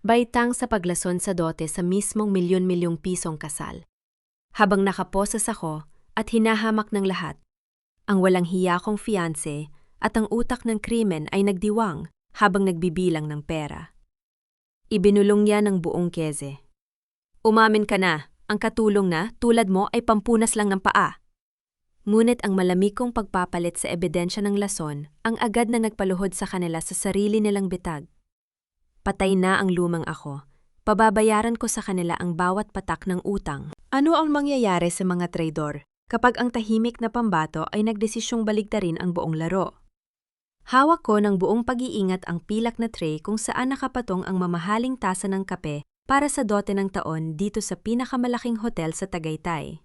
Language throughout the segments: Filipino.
Baitang sa paglason sa dote sa mismong milyon-milyong pisong kasal. Habang nakaposas ako at hinahamak ng lahat, ang walang hiya kong fiancé at ang utak ng krimen ay nagdiwang habang nagbibilang ng pera. Ibinulong niya ng buong keze. Umamin ka na, ang katulong na tulad mo ay pampunas lang ng paa. Ngunit ang malamig kong pagpapalit sa ebidensya ng lason ang agad na nagpaluhod sa kanila sa sarili nilang bitag. Patay na ang lumang ako. Pababayaran ko sa kanila ang bawat patak ng utang. Ano ang mangyayari sa mga traidor kapag ang tahimik na pambato ay nagdesisyong baligtarin ang buong laro? Hawak ko ng buong pag-iingat ang pilak na tray kung saan nakapatong ang mamahaling tasa ng kape para sa dote ng taon dito sa pinakamalaking hotel sa Tagaytay.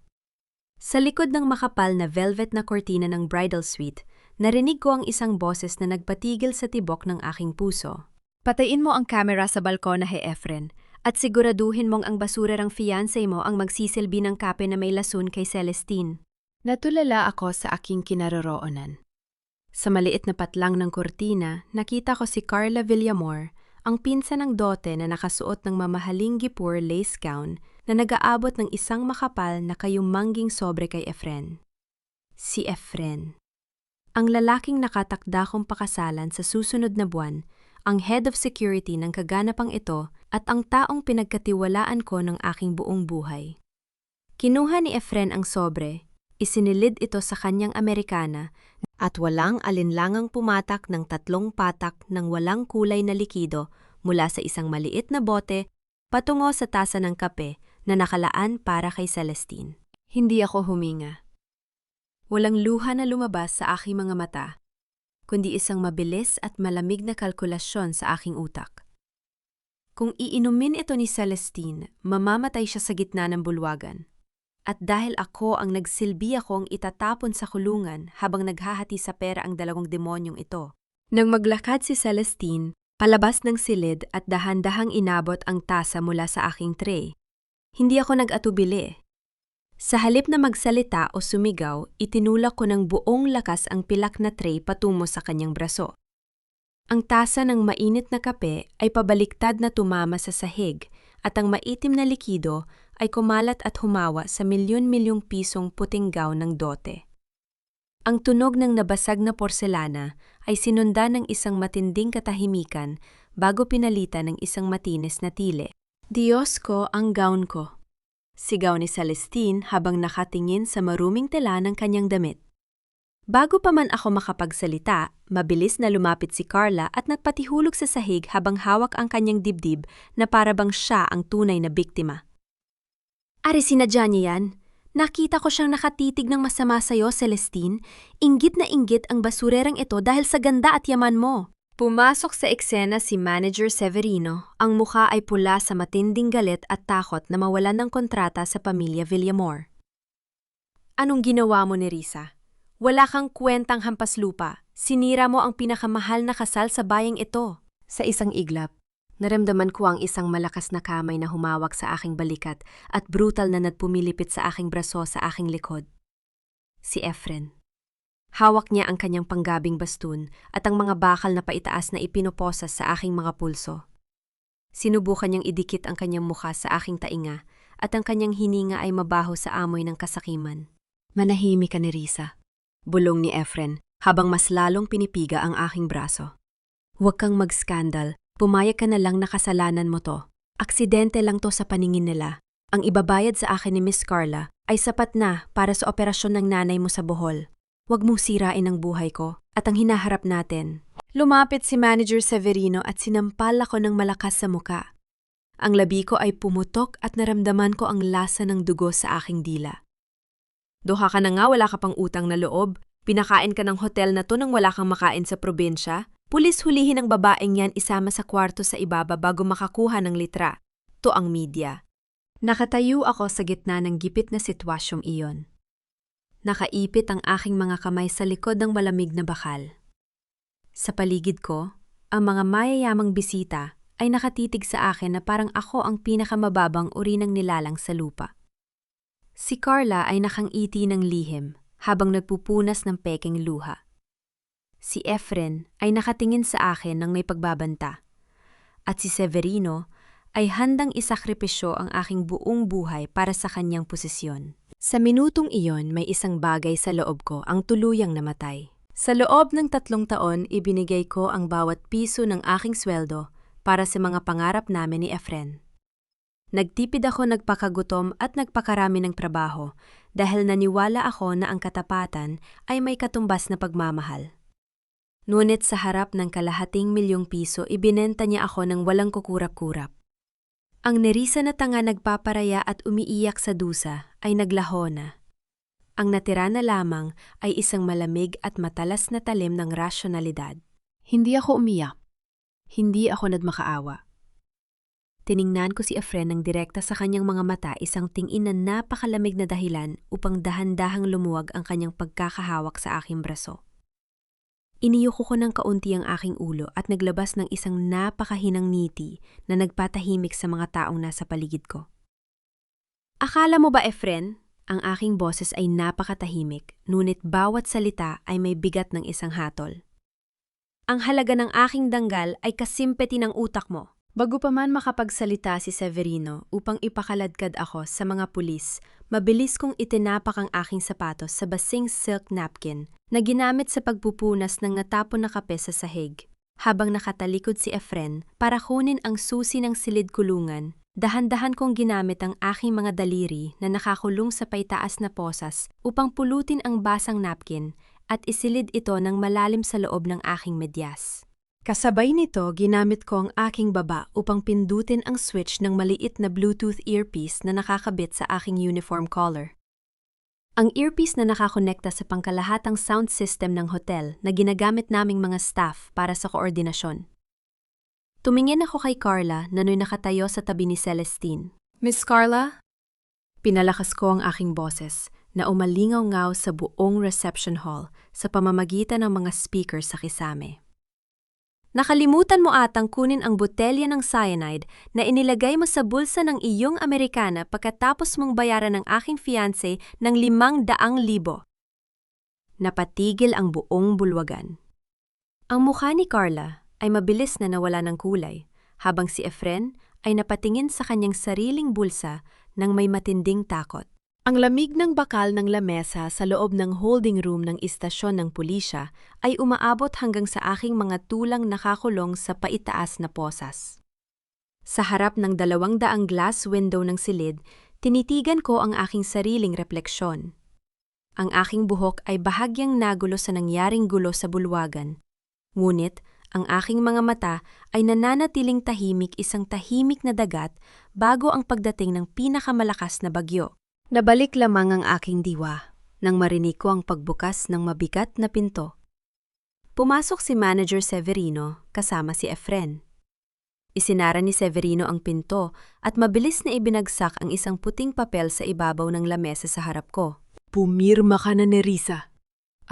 Sa likod ng makapal na velvet na kortina ng bridal suite, narinig ko ang isang boses na nagpatigil sa tibok ng aking puso. Patayin mo ang kamera sa balkona, Efren, at siguraduhin mong ang basurerang fiancé mo ang magsisilbi ng kape na may lason kay Celestine. Natulala ako sa aking kinaroroonan. Sa maliit na patlang ng kortina, nakita ko si Carla Villamor, ang pinsan ng dote na nakasuot ng mamahaling gipur lace gown na nag-aabot ng isang makapal na kayumangging sobre kay Efren. Si Efren. Ang lalaking nakatakda kong pakasalan sa susunod na buwan, ang head of security ng kaganapang ito at ang taong pinagkatiwalaan ko ng aking buong buhay. Kinuha ni Efren ang sobre, isinilid ito sa kanyang Amerikana at walang alinlangang pumatak ng 3 patak ng walang kulay na likido mula sa isang maliit na bote patungo sa tasa ng kape na nakalaan para kay Celestine. Hindi ako huminga. Walang luha na lumabas sa aking mga mata, kundi isang mabilis at malamig na kalkulasyon sa aking utak. Kung iinumin ito ni Celestine, mamamatay siya sa gitna ng bulwagan. At dahil ako ang nagsilbi akong itatapon sa kulungan habang naghahati sa pera ang 2 demonyong ito. Nang maglakad si Celestine, palabas ng silid at dahan-dahang inabot ang tasa mula sa aking tray. Hindi ako nag-atubili. Sa halip na magsalita o sumigaw, itinulak ko ng buong lakas ang pilak na tray patungo sa kanyang braso. Ang tasa ng mainit na kape ay pabaliktad na tumama sa sahig at ang maitim na likido ay kumalat at humawa sa milyon-milyong pisong puting gown ng dote. Ang tunog ng nabasag na porselana ay sinundan ng isang matinding katahimikan bago pinalitan ng isang matinis na tili. Diyos ko, ang gown ko! Sigaw ni Celestine habang nakatingin sa maruming tela ng kanyang damit. Bago pa man ako makapagsalita, mabilis na lumapit si Carla at nagpatihulog sa sahig habang hawak ang kanyang dibdib na parabang siya ang tunay na biktima. Ari, sinadya niya yan. Nakita ko siyang nakatitig ng masama sa'yo, Celestine. Inggit na inggit ang basurerang ito dahil sa ganda at yaman mo. Pumasok sa eksena si Manager Severino. Ang mukha ay pula sa matinding galit at takot na mawalan ng kontrata sa pamilya Villamor. Anong ginawa mo ni Risa? Wala kang kwentang hampas lupa. Sinira mo ang pinakamahal na kasal sa bayang ito. Sa isang iglap, naramdaman ko ang isang malakas na kamay na humawak sa aking balikat at brutal na nagpumilipit sa aking braso sa aking likod. Si Efren. Hawak niya ang kanyang panggabing bastun at ang mga bakal na paitaas na ipinoposas sa aking mga pulso. Sinubukan niyang idikit ang kanyang mukha sa aking tainga at ang kanyang hininga ay mabaho sa amoy ng kasakiman. Manahimik ka ni Risa, bulong ni Efren habang mas lalong pinipiga ang aking braso. Huwag kang mag-skandal, pumayag ka na lang na kasalanan mo to. Aksidente lang to sa paningin nila. Ang ibabayad sa akin ni Miss Carla ay sapat na para sa operasyon ng nanay mo sa Bohol. Huwag mong sirain ang buhay ko at ang hinaharap natin. Lumapit si Manager Severino at sinampal ako ng malakas sa muka. Ang labi ko ay pumutok at naramdaman ko ang lasa ng dugo sa aking dila. Duha ka na nga, wala ka pang utang na loob. Pinakain ka ng hotel na to nang wala kang makain sa probinsya. Pulis hulihin ang babaeng yan isama sa kwarto sa ibaba bago makakuha ng litra. To ang media. Nakatayo ako sa gitna ng gipit na sitwasyong iyon. Nakaipit ang aking mga kamay sa likod ng malamig na bakal. Sa paligid ko, ang mga mayayamang bisita ay nakatitig sa akin na parang ako ang pinakamababang uri ng nilalang sa lupa. Si Carla ay nakangiti ng lihim habang nagpupunas ng peking luha. Si Efren ay nakatingin sa akin ng may pagbabanta. At si Severino ay handang isakripisyo ang aking buong buhay para sa kanyang posisyon. Sa minutong iyon, may isang bagay sa loob ko ang tuluyang namatay. Sa loob ng 3 taon, ibinigay ko ang bawat piso ng aking sweldo para sa mga pangarap namin ni Efren. Nagtipid ako, nagpakagutom at nagpakarami ng trabaho dahil naniwala ako na ang katapatan ay may katumbas na pagmamahal. Ngunit sa harap ng kalahating milyong piso, ibinenta niya ako ng walang kukurap-kurap. Ang nerisa na tanga nagpaparaya at umiiyak sa dusa ay naglaho na. Ang natira na lamang ay isang malamig at matalas na talim ng rasyonalidad. Hindi ako umiyak. Hindi ako nagmakaawa. Tiningnan ko si Efren ng direkta sa kanyang mga mata, isang tingin na napakalamig na dahilan upang dahan-dahang lumuwag ang kanyang pagkakahawak sa aking braso. Iniyuko ko ng kaunti ang aking ulo at naglabas ng isang napakahinang ngiti na nagpatahimik sa mga taong nasa paligid ko. Akala mo ba, Efren? Ang aking boses ay napakatahimik, ngunit bawat salita ay may bigat ng isang hatol. Ang halaga ng aking danggal ay kasimpeti ng utak mo. Bago pa man makapagsalita si Severino upang ipakaladkad ako sa mga pulis, mabilis kong itinapak ang aking sapatos sa basing silk napkin na ginamit sa pagpupunas ng natapon na kape sa sahig. Habang nakatalikod si Efren para kunin ang susi ng silid kulungan, dahan-dahan kong ginamit ang aking mga daliri na nakakulong sa paitaas na posas upang pulutin ang basang napkin at isilid ito ng malalim sa loob ng aking medyas. Kasabay nito, ginamit ko ang aking baba upang pindutin ang switch ng maliit na Bluetooth earpiece na nakakabit sa aking uniform collar. Ang earpiece na nakakonekta sa pangkalahatang sound system ng hotel na ginagamit naming mga staff para sa koordinasyon. Tumingin ako kay Carla na no'y nakatayo sa tabi ni Celestine. Miss Carla? Pinalakas ko ang aking boses na umalingaw-ngaw sa buong reception hall sa pamamagitan ng mga speaker sa kisame. Nakalimutan mo atang kunin ang botelya ng cyanide na inilagay mo sa bulsa ng iyong Amerikana pagkatapos mong bayaran ng aking fiancé ng 500,000. Napatigil ang buong bulwagan. Ang mukha ni Carla ay mabilis na nawala ng kulay, habang si Efren ay napatingin sa kanyang sariling bulsa nang may matinding takot. Ang lamig ng bakal ng lamesa sa loob ng holding room ng istasyon ng pulisya ay umaabot hanggang sa aking mga tulang nakakulong sa paitaas na posas. Sa harap ng 200 glass window ng silid, tinitigan ko ang aking sariling refleksyon. Ang aking buhok ay bahagyang nagulo sa nangyaring gulo sa bulwagan. Ngunit, ang aking mga mata ay nananatiling tahimik, isang tahimik na dagat bago ang pagdating ng pinakamalakas na bagyo. Nabalik lamang ang aking diwa nang marinig ko ang pagbukas ng mabigat na pinto. Pumasok si Manager Severino kasama si Efren. Isinara ni Severino ang pinto at mabilis na ibinagsak ang isang puting papel sa ibabaw ng lamesa sa harap ko. Pumirma ka na, Nerissa.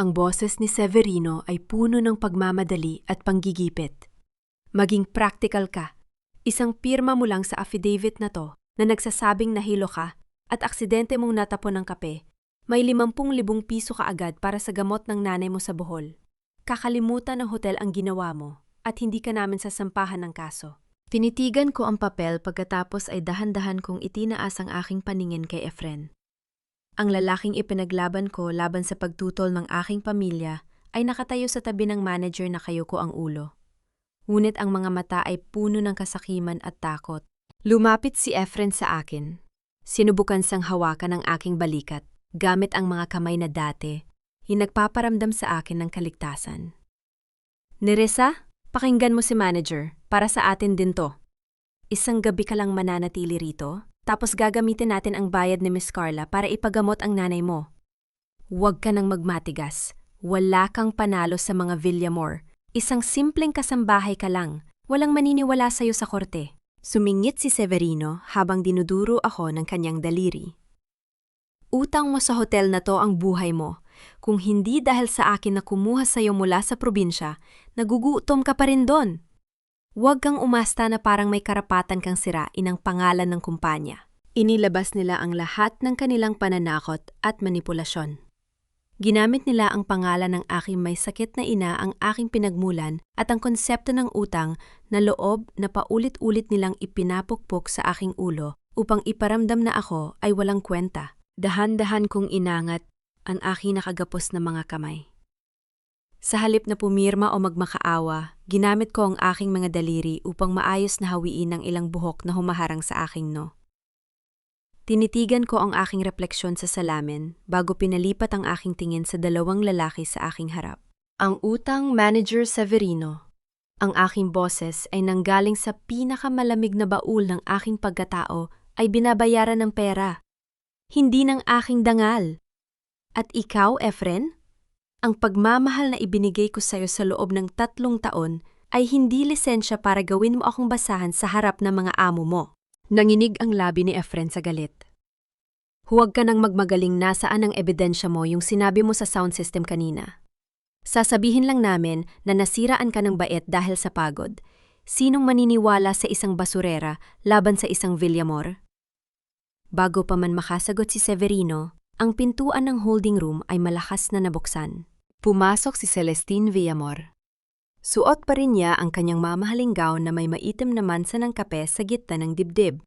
Ang boses ni Severino ay puno ng pagmamadali at panggigipit. Maging practical ka. Isang pirma mo lang sa affidavit na to na nagsasabing nahilo ka at aksidente mong natapon ng kape, may 50,000 piso ka agad para sa gamot ng nanay mo sa Bohol. Kakalimutan ng hotel ang ginawa mo at hindi ka namin sasampahan ng kaso. Tinitigan ko ang papel pagkatapos ay dahan-dahan kong itinaas ang aking paningin kay Efren. Ang lalaking ipinaglaban ko laban sa pagtutol ng aking pamilya ay nakatayo sa tabi ng manager na kayuko ang ulo. Ngunit ang mga mata ay puno ng kasakiman at takot. Lumapit si Efren sa akin. Sinubukan sang hawakan ang aking balikat, gamit ang mga kamay na dati, nagpaparamdam sa akin ng kaligtasan. Nerissa, pakinggan mo si manager, para sa atin din to. Isang gabi ka lang mananatili rito, tapos gagamitin natin ang bayad ni Miss Carla para ipagamot ang nanay mo. Huwag ka nang magmatigas, wala kang panalo sa mga Villamor, isang simpleng kasambahay ka lang, walang maniniwala sa'yo sa korte. Sumingit si Severino habang dinuduro ako ng kanyang daliri. Utang mo sa hotel na to ang buhay mo. Kung hindi dahil sa akin na kumuha sa'yo mula sa probinsya, nagugutom ka pa rin doon. Huwag kang umasta na parang may karapatan kang sirain ang pangalan ng kumpanya. Inilabas nila ang lahat ng kanilang pananakot at manipulasyon. Ginamit nila ang pangalan ng aking may sakit na ina, ang aking pinagmulan, at ang konsepto ng utang na loob na paulit-ulit nilang ipinapukpok sa aking ulo upang iparamdam na ako ay walang kwenta. Dahan-dahan kong inangat ang aking nakagapos na mga kamay. Sa halip na pumirma o magmakaawa, ginamit ko ang aking mga daliri upang maayos na hawiin ang ilang buhok na humaharang sa aking no. Tinitigan ko ang aking refleksyon sa salamin bago pinalipat ang aking tingin sa dalawang lalaki sa aking harap. Ang utang manager Severino. Ang aking boses ay nanggaling sa pinakamalamig na baul ng aking pagkatao ay binabayaran ng pera, hindi ng aking dangal. At ikaw, Efren? Ang pagmamahal na ibinigay ko sa iyo sa loob ng 3 taon ay hindi lisensya para gawin mo akong basahan sa harap ng mga amo mo. Nanginig ang labi ni Efren sa galit. Huwag ka nang magmagaling, nasaan ang ebidensya mo yung sinabi mo sa sound system kanina. Sasabihin lang namin na nasiraan ka ng bait dahil sa pagod. Sinong maniniwala sa isang basurera laban sa isang Villamor? Bago pa man makasagot si Severino, ang pintuan ng holding room ay malakas na nabuksan. Pumasok si Celestine Villamor. Suot pa rin niya ang kanyang mamahaling gown na may maitim na mansa ng kape sa gitna ng dibdib.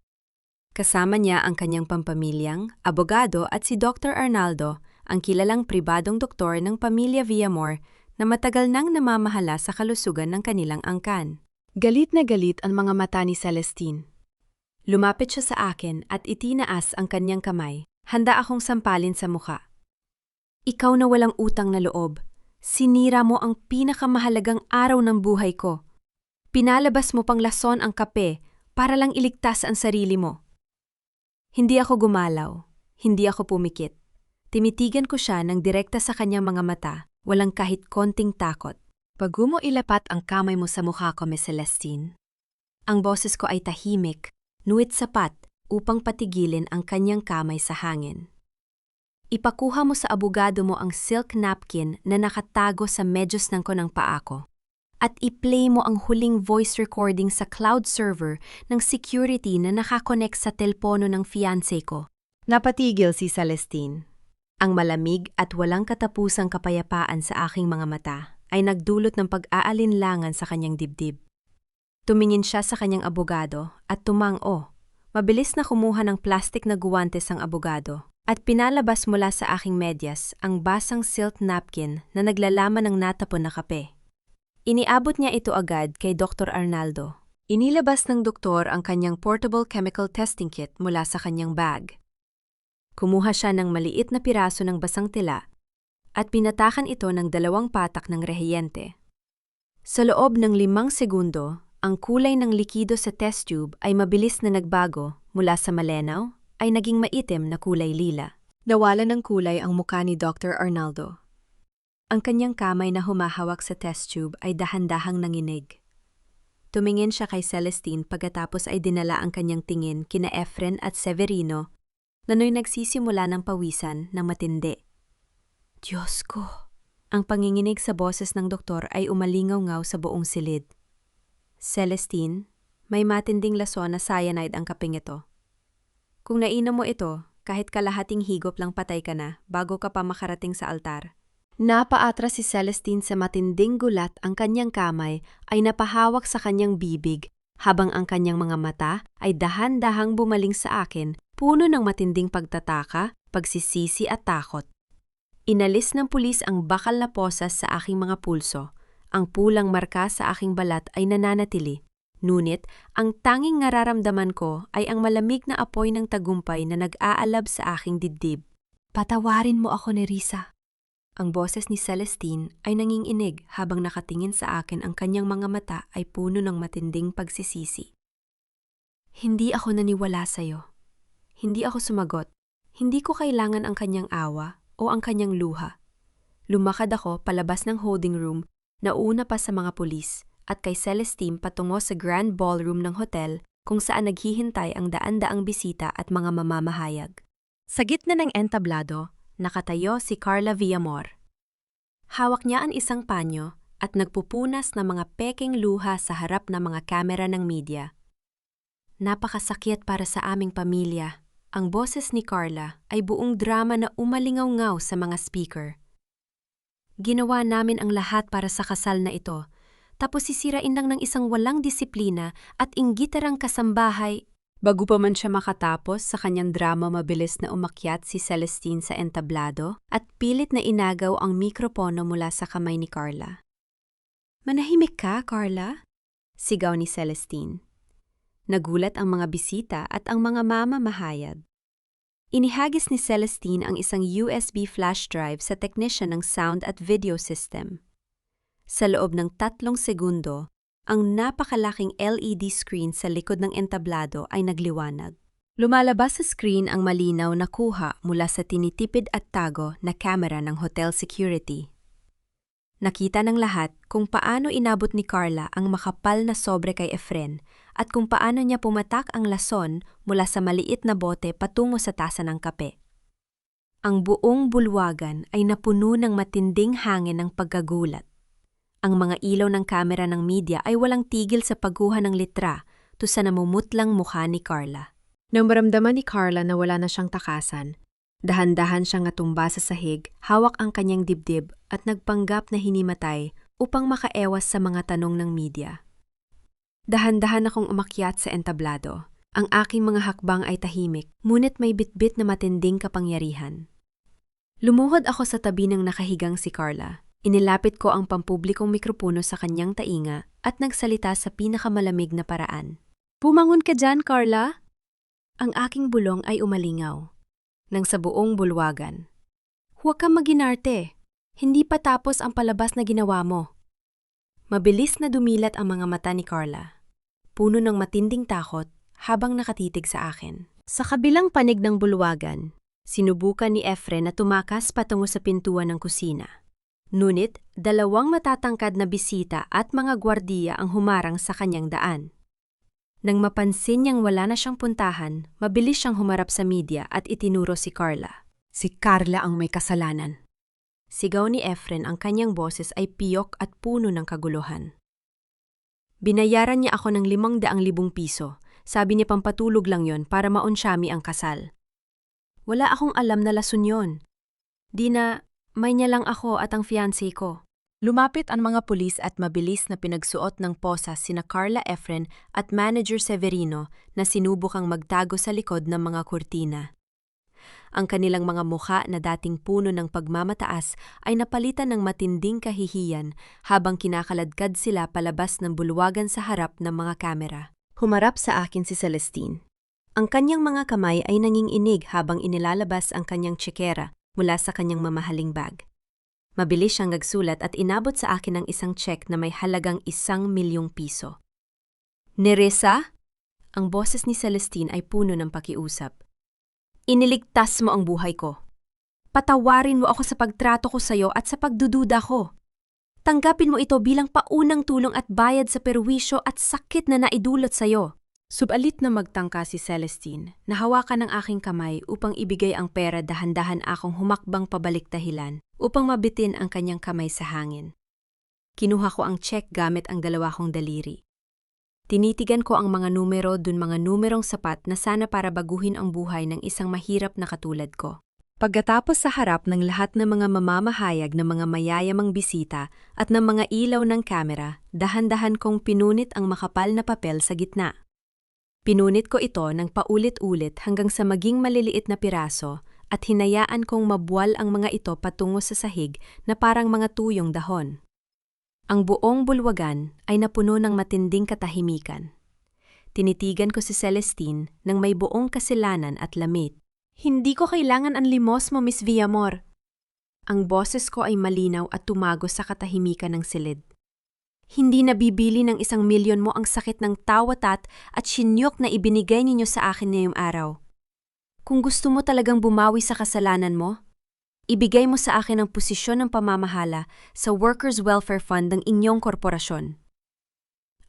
Kasama niya ang kanyang pampamilyang, abogado at si Dr. Arnaldo, ang kilalang pribadong doktor ng pamilya Villamor na matagal nang namamahala sa kalusugan ng kanilang angkan. Galit na galit ang mga mata ni Celestine. Lumapit siya sa akin at itinaas ang kanyang kamay. Handa akong sampalin sa mukha. Ikaw na walang utang na loob. Sinira mo ang pinakamahalagang araw ng buhay ko. Pinalabas mo pang lason ang kape para lang iligtas ang sarili mo. Hindi ako gumalaw. Hindi ako pumikit. Timitigan ko siya ng direkta sa kanyang mga mata, walang kahit konting takot. Bago mo ilapat ang kamay mo sa mukha ko, Miss Celestine. Ang boses ko ay tahimik, nuwit sapat upang patigilin ang kanyang kamay sa hangin. Ipakuha mo sa abogado mo ang silk napkin na nakatago sa medyos ng konang paa ko. At i-play mo ang huling voice recording sa cloud server ng security na nakakonect sa telpono ng fiancé ko. Napatigil si Celestine. Ang malamig at walang katapusang kapayapaan sa aking mga mata ay nagdulot ng pag-aalinlangan sa kanyang dibdib. Tumingin siya sa kanyang abogado at tumang-o. Mabilis na kumuha ng plastik na guwantes ang abogado at pinalabas mula sa aking medyas ang basang silk napkin na naglalaman ng natapon na kape. Iniabot niya ito agad kay Dr. Arnaldo. Inilabas ng doktor ang kanyang portable chemical testing kit mula sa kanyang bag. Kumuha siya ng maliit na piraso ng basang tela at pinatakan ito ng 2 patak ng rehiyente. Sa loob ng 5 segundo, ang kulay ng likido sa test tube ay mabilis na nagbago mula sa malenaw ay naging maitim na kulay lila. Nawalan ng kulay ang mukha ni Dr. Arnaldo. Ang kanyang kamay na humahawak sa test tube ay dahan-dahang nanginig. Tumingin siya kay Celestine pagkatapos ay dinala ang kanyang tingin kina Efren at Severino na no'y nagsisimula ng pawisan ng matindi. Diyos ko! Ang panginginig sa boses ng doktor ay umalingaw-ngaw sa buong silid. Celestine, may matinding lason na cyanide ang kapeng ito. Kung nainom mo ito, kahit kalahating higop lang patay ka na bago ka pa makarating sa altar. Napaatras si Celestine sa matinding gulat, ang kanyang kamay ay napahawak sa kanyang bibig habang ang kanyang mga mata ay dahan-dahang bumaling sa akin, puno ng matinding pagtataka, pagsisisi at takot. Inalis ng pulis ang bakal na posas sa aking mga pulso. Ang pulang marka sa aking balat ay nananatili. Ngunit, ang tanging nararamdaman ko ay ang malamig na apoy ng tagumpay na nag-aalab sa aking dibdib. Patawarin mo ako, Nerissa. Ang boses ni Celestine ay nanginginig habang nakatingin sa akin, ang kanyang mga mata ay puno ng matinding pagsisisi. Hindi ako naniwala sa'yo. Hindi ako sumagot. Hindi ko kailangan ang kanyang awa o ang kanyang luha. Lumakad ako palabas ng holding room, nauna pa sa mga pulis, at kay Celestine patungo sa grand ballroom ng hotel kung saan naghihintay ang daan-daang bisita at mga mamamahayag. Sa gitna ng entablado, nakatayo si Carla Villamor. Hawak niya ang isang panyo at nagpupunas ng mga peking luha sa harap ng mga kamera ng media. Napakasakit para sa aming pamilya. Ang boses ni Carla ay buong drama na umalingaw-ngaw sa mga speaker. Ginawa namin ang lahat para sa kasal na ito. Tapos sisirain lang ng isang walang disiplina at inggitarang kasambahay. Bago pa man siya makatapos sa kanyang drama, mabilis na umakyat si Celestine sa entablado at pilit na inagaw ang mikropono mula sa kamay ni Carla. "Manahimik ka, Carla?" sigaw ni Celestine. Nagulat ang mga bisita at ang mga mamamahayag. Inihagis ni Celestine ang isang USB flash drive sa technician ng sound at video system. Sa loob ng 3 segundo, ang napakalaking LED screen sa likod ng entablado ay nagliwanag. Lumalabas sa screen ang malinaw na kuha mula sa tinitipid at tago na kamera ng hotel security. Nakita ng lahat kung paano inabot ni Carla ang makapal na sobre kay Efren at kung paano niya pumatak ang lason mula sa maliit na bote patungo sa tasa ng kape. Ang buong bulwagan ay napuno ng matinding hangin ng pagkagulat. Ang mga ilaw ng kamera ng media ay walang tigil sa pagguha ng litra to sa namumutlang mukha ni Carla. Nang maramdaman ni Carla na wala na siyang takasan, dahan-dahan siyang natumba sa sahig, hawak ang kanyang dibdib at nagpanggap na hinimatay upang makaewas sa mga tanong ng media. Dahan-dahan akong umakyat sa entablado. Ang aking mga hakbang ay tahimik, ngunit may bitbit na matinding kapangyarihan. Lumuhod ako sa tabi ng nakahigang si Carla. Inilapit ko ang pampublikong mikropono sa kanyang tainga at nagsalita sa pinakamalamig na paraan. "Bumangon ka dyan, Carla!" Ang aking bulong ay umalingaw. Nang sa buong bulwagan. "Huwag kang maginarte. Hindi pa tapos ang palabas na ginawa mo." Mabilis na dumilat ang mga mata ni Carla, puno ng matinding takot habang nakatitig sa akin. Sa kabilang panig ng bulwagan, sinubukan ni Efren na tumakas patungo sa pintuan ng kusina. Ngunit, 2 matatangkad na bisita at mga gwardiya ang humarang sa kanyang daan. Nang mapansin niyang wala na siyang puntahan, mabilis siyang humarap sa media at itinuro si Carla. "Si Carla ang may kasalanan." Sigaw ni Efren, ang kanyang boses ay piyok at puno ng kaguluhan. "Binayaran niya ako ng 500,000 piso. Sabi niya pampatulog lang yon para maunsyami ang kasal. Wala akong alam na lason yon. Di na, may niya lang ako at ang fiancé ko." Lumapit ang mga pulis at mabilis na pinagsuot ng posas sina Carla Efren at Manager Severino na sinubukang magtago sa likod ng mga kurtina. Ang kanilang mga mukha na dating puno ng pagmamataas ay napalitan ng matinding kahihiyan habang kinakaladkad sila palabas ng bulwagan sa harap ng mga kamera. Humarap sa akin si Celestine. Ang kanyang mga kamay ay nanginginig habang inilalabas ang kanyang tsekera mula sa kanyang mamahaling bag. Mabilis siyang nagsulat at inabot sa akin ang isang check na may halagang 1,000,000 piso. "Neresa?" Ang boses ni Celestine ay puno ng pakiusap. "Iniligtas mo ang buhay ko. Patawarin mo ako sa pagtrato ko sa iyo at sa pagdududa ko. Tanggapin mo ito bilang paunang tulong at bayad sa perwisyo at sakit na naidulot sa iyo." Subalit na magtangka si Celestine, nahawakan ng aking kamay upang ibigay ang pera. Dahan-dahan akong humakbang pabalik dahilan upang mabitin ang kanyang kamay sa hangin. Kinuha ko ang check gamit ang 2 kong daliri. Tinitigan ko ang mga numero, mga numerong sapat na sana para baguhin ang buhay ng isang mahirap na katulad ko. Pagkatapos sa harap ng lahat ng mga mamamahayag ng mga mayayamang bisita at ng mga ilaw ng kamera, dahan-dahan kong pinunit ang makapal na papel sa gitna. Pinunit ko ito ng paulit-ulit hanggang sa maging maliliit na piraso at hinayaan kong mabuwal ang mga ito patungo sa sahig na parang mga tuyong dahon. Ang buong bulwagan ay napuno ng matinding katahimikan. Tinitigan ko si Celestine nang may buong kasilanan at lamit. "Hindi ko kailangan ang limos mo, Miss Villamor." Ang boses ko ay malinaw at tumago sa katahimikan ng silid. "Hindi nabibili ng 1,000,000 mo ang sakit ng tawatat at sinyok na ibinigay ninyo sa akin ngayong araw. Kung gusto mo talagang bumawi sa kasalanan mo, ibigay mo sa akin ang posisyon ng pamamahala sa Workers' Welfare Fund ng inyong korporasyon."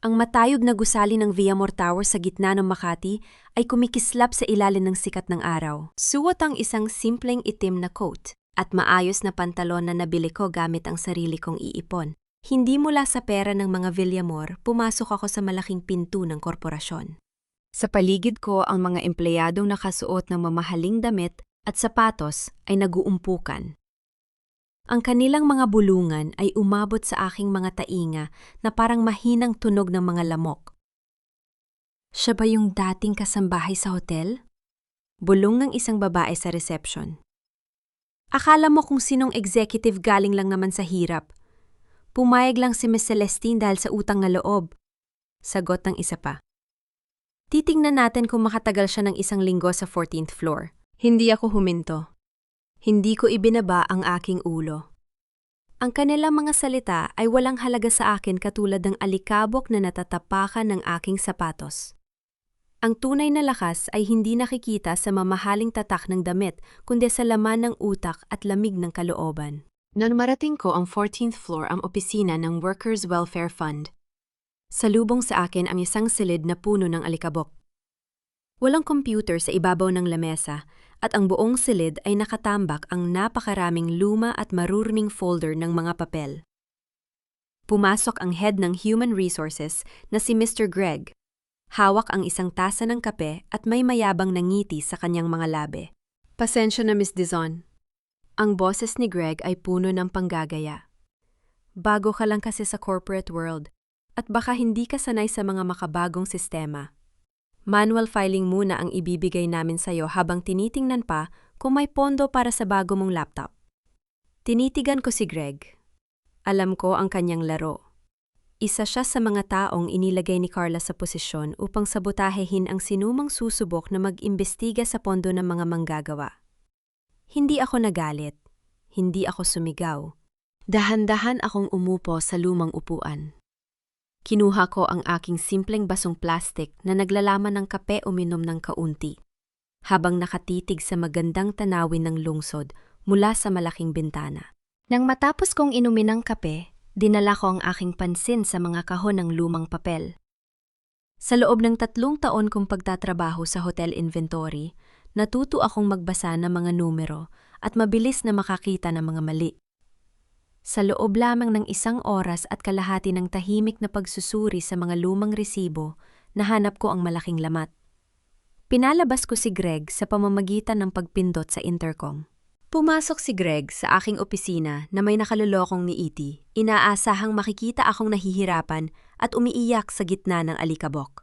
Ang matayog na gusali ng Villamor Tower sa gitna ng Makati ay kumikislap sa ilalim ng sikat ng araw. Suot ang isang simpleng itim na coat at maayos na pantalon na nabili ko gamit ang sarili kong iipon. Hindi mula sa pera ng mga Villamor, pumasok ako sa malaking pinto ng korporasyon. Sa paligid ko, ang mga empleyadong nakasuot ng mamahaling damit at sapatos ay naguumpukan. Ang kanilang mga bulungan ay umabot sa aking mga tainga na parang mahinang tunog ng mga lamok. Siya ba yung dating kasambahay sa hotel? Bulong ng isang babae sa reception. Akala mo kung sinong executive galing lang naman sa hirap. Pumayag lang si Miss Celestine dahil sa utang na loob. Sagot ng isa pa. Titingnan natin kung makatagal siya ng 1 linggo sa 14th floor. Hindi ako huminto. Hindi ko ibinaba ang aking ulo. Ang kanilang mga salita ay walang halaga sa akin katulad ng alikabok na natatapakan ng aking sapatos. Ang tunay na lakas ay hindi nakikita sa mamahaling tatak ng damit kundi sa laman ng utak at lamig ng kalooban. Nang marating ko ang 14th floor ang opisina ng Workers' Welfare Fund. Salubong sa akin ang isang silid na puno ng alikabok. Walang computer sa ibabaw ng lamesa at ang buong silid ay nakatambak ang napakaraming luma at maruruming folder ng mga papel. Pumasok ang head ng Human Resources na si Mr. Greg. Hawak ang isang tasa ng kape at may mayabang na ngiti sa kanyang mga labi. Pasensya na, Miss Dizon. Ang boses ni Greg ay puno ng panggagaya. Bago ka lang kasi sa corporate world at baka hindi ka sanay sa mga makabagong sistema. Manual filing muna ang ibibigay namin sa'yo habang tinitingnan pa kung may pondo para sa bago mong laptop. Tinitigan ko si Greg. Alam ko ang kanyang laro. Isa siya sa mga taong inilagay ni Carla sa posisyon upang sabotahehin ang sinumang susubok na mag-imbestiga sa pondo ng mga manggagawa. Hindi ako nagalit. Hindi ako sumigaw. Dahan-dahan akong umupo sa lumang upuan. Kinuha ko ang aking simpleng basong plastik na naglalaman ng kape uminom ng kaunti, habang nakatitig sa magandang tanawin ng lungsod mula sa malaking bintana. Nang matapos kong inumin ng kape, dinala ko ang aking pansin sa mga kahon ng lumang papel. Sa loob ng 3 taon kong pagtatrabaho sa hotel inventory, natuto akong magbasa ng mga numero at mabilis na makakita ng mga mali. Sa loob lamang ng 1 oras at kalahati ng tahimik na pagsusuri sa mga lumang resibo, nahanap ko ang malaking lamat. Pinalabas ko si Greg sa pamamagitan ng pagpindot sa intercom. Pumasok si Greg sa aking opisina na may nakalolokong ni E.T. Inaasahang makikita akong nahihirapan at umiiyak sa gitna ng alikabok.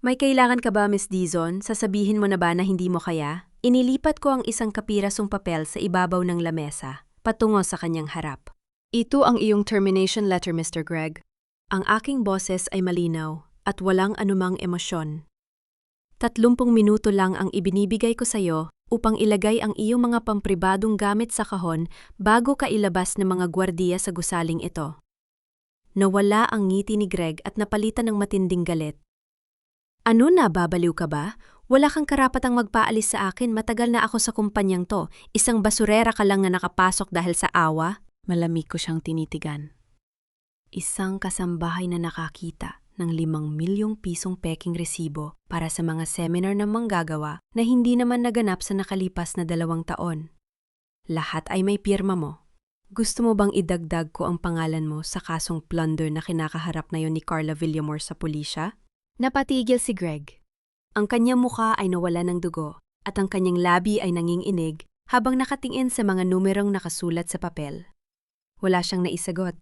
May kailangan ka ba, Miss Dizon? Sasabihin mo na ba na hindi mo kaya? Inilipat ko ang isang kapirasong papel sa ibabaw ng lamesa, patungo sa kanyang harap. Ito ang iyong termination letter, Mr. Greg. Ang aking boses ay malinaw at walang anumang emosyon. 30 minuto lang ang ibinibigay ko sa iyo upang ilagay ang iyong mga pampribadong gamit sa kahon bago ka ilabas ng mga gwardiya sa gusaling ito. Nawala ang ngiti ni Greg at napalitan ng matinding galit. Ano na, babaliw ka ba? Wala kang karapatang magpaalis sa akin, matagal na ako sa kumpanyang to. Isang basurera ka lang na nakapasok dahil sa awa. Malamig ko siyang tinitigan. Isang kasambahay na nakakita ng 5 milyong pisong peking resibo para sa mga seminar ng manggagawa na hindi naman naganap sa nakalipas na 2 taon. Lahat ay may pirma mo. Gusto mo bang idagdag ko ang pangalan mo sa kasong plunder na kinakaharap na yon ni Carla Villamor sa pulisya? Napatigil si Greg. Ang kanyang mukha ay nawala ng dugo at ang kanyang labi ay nanginginig habang nakatingin sa mga numerong nakasulat sa papel. Wala siyang naisagot.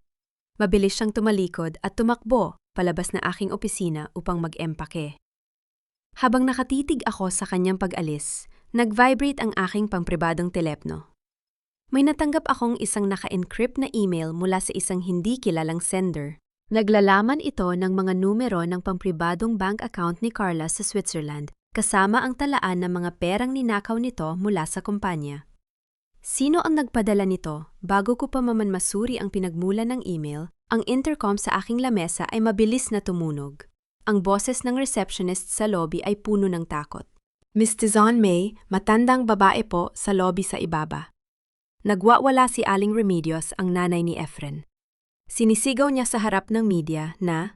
Mabilis siyang tumalikod at tumakbo palabas na aking opisina upang mag-empake. Habang nakatitig ako sa kanyang pag-alis, nag-vibrate ang aking pampribadong telepno. May natanggap akong isang naka-encrypt na email mula sa isang hindi kilalang sender. Naglalaman ito ng mga numero ng pampribadong bank account ni Carla sa Switzerland, kasama ang talaan ng mga perang ninakaw nito mula sa kumpanya. Sino ang nagpadala nito? Bago ko pa mamanmasuri ang pinagmulan ng email, ang intercom sa aking lamesa ay mabilis na tumunog. Ang boses ng receptionist sa lobby ay puno ng takot. Miss Dizon May, matandang babae po sa lobby sa ibaba. Nagwawala si Aling Remedios, ang nanay ni Efren. Sinisigaw niya sa harap ng media na,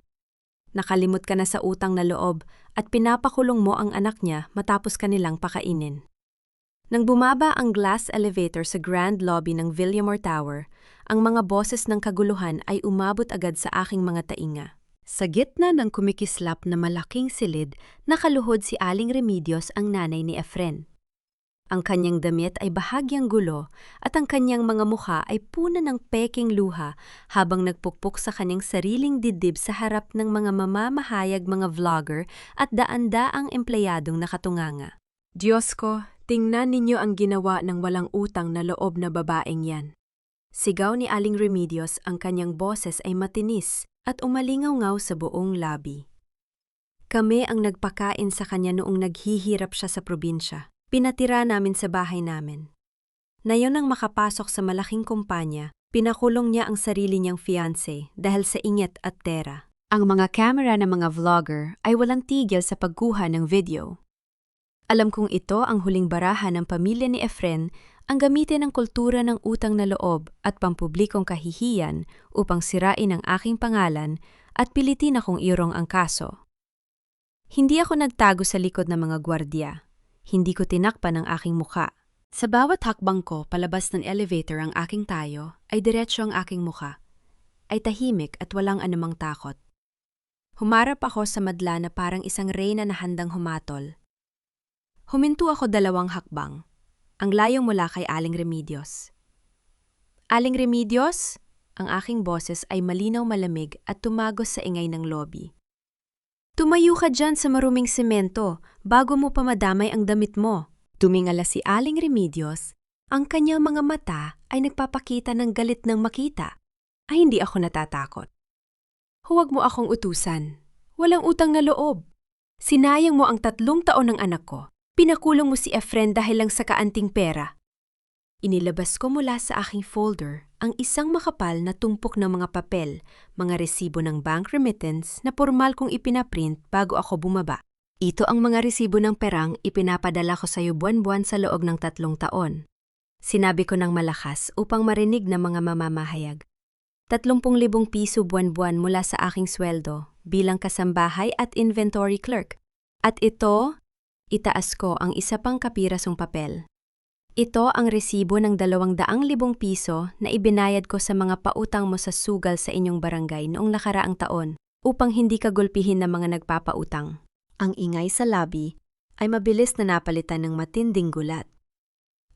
nakalimot ka na sa utang na loob at pinapakulong mo ang anak niya matapos kanilang pakainin. Nang bumaba ang glass elevator sa grand lobby ng Villamor Tower, ang mga boses ng kaguluhan ay umabot agad sa aking mga tainga. Sa gitna ng kumikislap na malaking silid, nakaluhod si Aling Remedios, ang nanay ni Efren. Ang kanyang damit ay bahagyang gulo at ang kanyang mga mukha ay puno ng peking luha habang nagpukpok sa kanyang sariling dibdib sa harap ng mga mamamahayag, mga vlogger at daan-daang empleyadong nakatunganga. Diyos ko, tingnan ninyo ang ginawa ng walang utang na loob na babaeng yan. Sigaw ni Aling Remedios, ang kanyang boses ay matinis at umalingaw-ngaw sa buong labi. Kami ang nagpakain sa kanya noong naghihirap siya sa probinsya. Pinatira namin sa bahay namin. Nayon nang makapasok sa malaking kumpanya, pinakulong niya ang sarili niyang fiancé dahil sa inget at tera. Ang mga camera ng mga vlogger ay walang tigil sa pagkuha ng video. Alam kong ito ang huling barahan ng pamilya ni Efren ang gamitin ang kultura ng utang na loob at pampublikong kahihiyan upang sirain ang aking pangalan at pilitin akong iurong ang kaso. Hindi ako nagtago sa likod ng mga gwardiya. Hindi ko tinakpan ang aking mukha. Sa bawat hakbang ko palabas ng elevator ang aking tayo, ay diretsyo ang aking mukha. Ay tahimik at walang anumang takot. Humarap ako sa madla na parang isang reyna na handang humatol. Huminto ako 2 hakbang. Ang layo mula kay Aling Remedios. Aling Remedios? Ang aking boses ay malinaw malamig at tumagos sa ingay ng lobby. Tumayo ka dyan sa maruming semento bago mo pa madamay ang damit mo. Tumingala si Aling Remedios. Ang kanyang mga mata ay nagpapakita ng galit ng makita. Ay hindi ako natatakot. Huwag mo akong utusan. Walang utang na loob. Sinayang mo ang 3 taon ng anak ko. Pinakulong mo si Efren dahil lang sa kaanting pera. Inilabas ko mula sa aking folder ang isang makapal na tumpok ng mga papel, mga resibo ng bank remittance na formal kong ipinaprint bago ako bumaba. Ito ang mga resibo ng perang ipinapadala ko sa iyo buwan-buwan sa loob ng 3 taon. Sinabi ko ng malakas upang marinig ng mga mamamahayag. 30,000 piso buwan-buwan mula sa aking sweldo bilang kasambahay at inventory clerk. At ito, itaas ko ang isa pang kapirasong papel. Ito ang resibo ng 200,000 piso na ibinayad ko sa mga pautang mo sa sugal sa inyong barangay noong nakaraang taon upang hindi ka gulpihin ng mga nagpapautang. Ang ingay sa lobby ay mabilis na napalitan ng matinding gulat.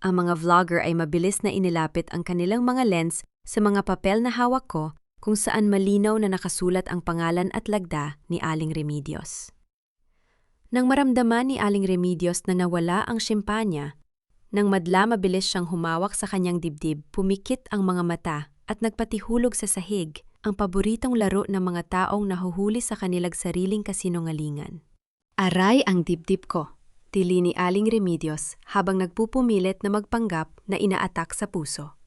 Ang mga vlogger ay mabilis na inilapit ang kanilang mga lens sa mga papel na hawak ko kung saan malinaw na nakasulat ang pangalan at lagda ni Aling Remedios. Nang maramdaman ni Aling Remedios na nawala ang simpanya, nang madla mabilis siyang humawak sa kanyang dibdib, pumikit ang mga mata at nagpatihulog sa sahig, ang paboritong laro ng mga taong nahuhuli sa kanilang sariling kasinungalingan. Aray ang dibdib ko, tili ni Aling Remedios habang nagpupumilit na magpanggap na inaatak sa puso.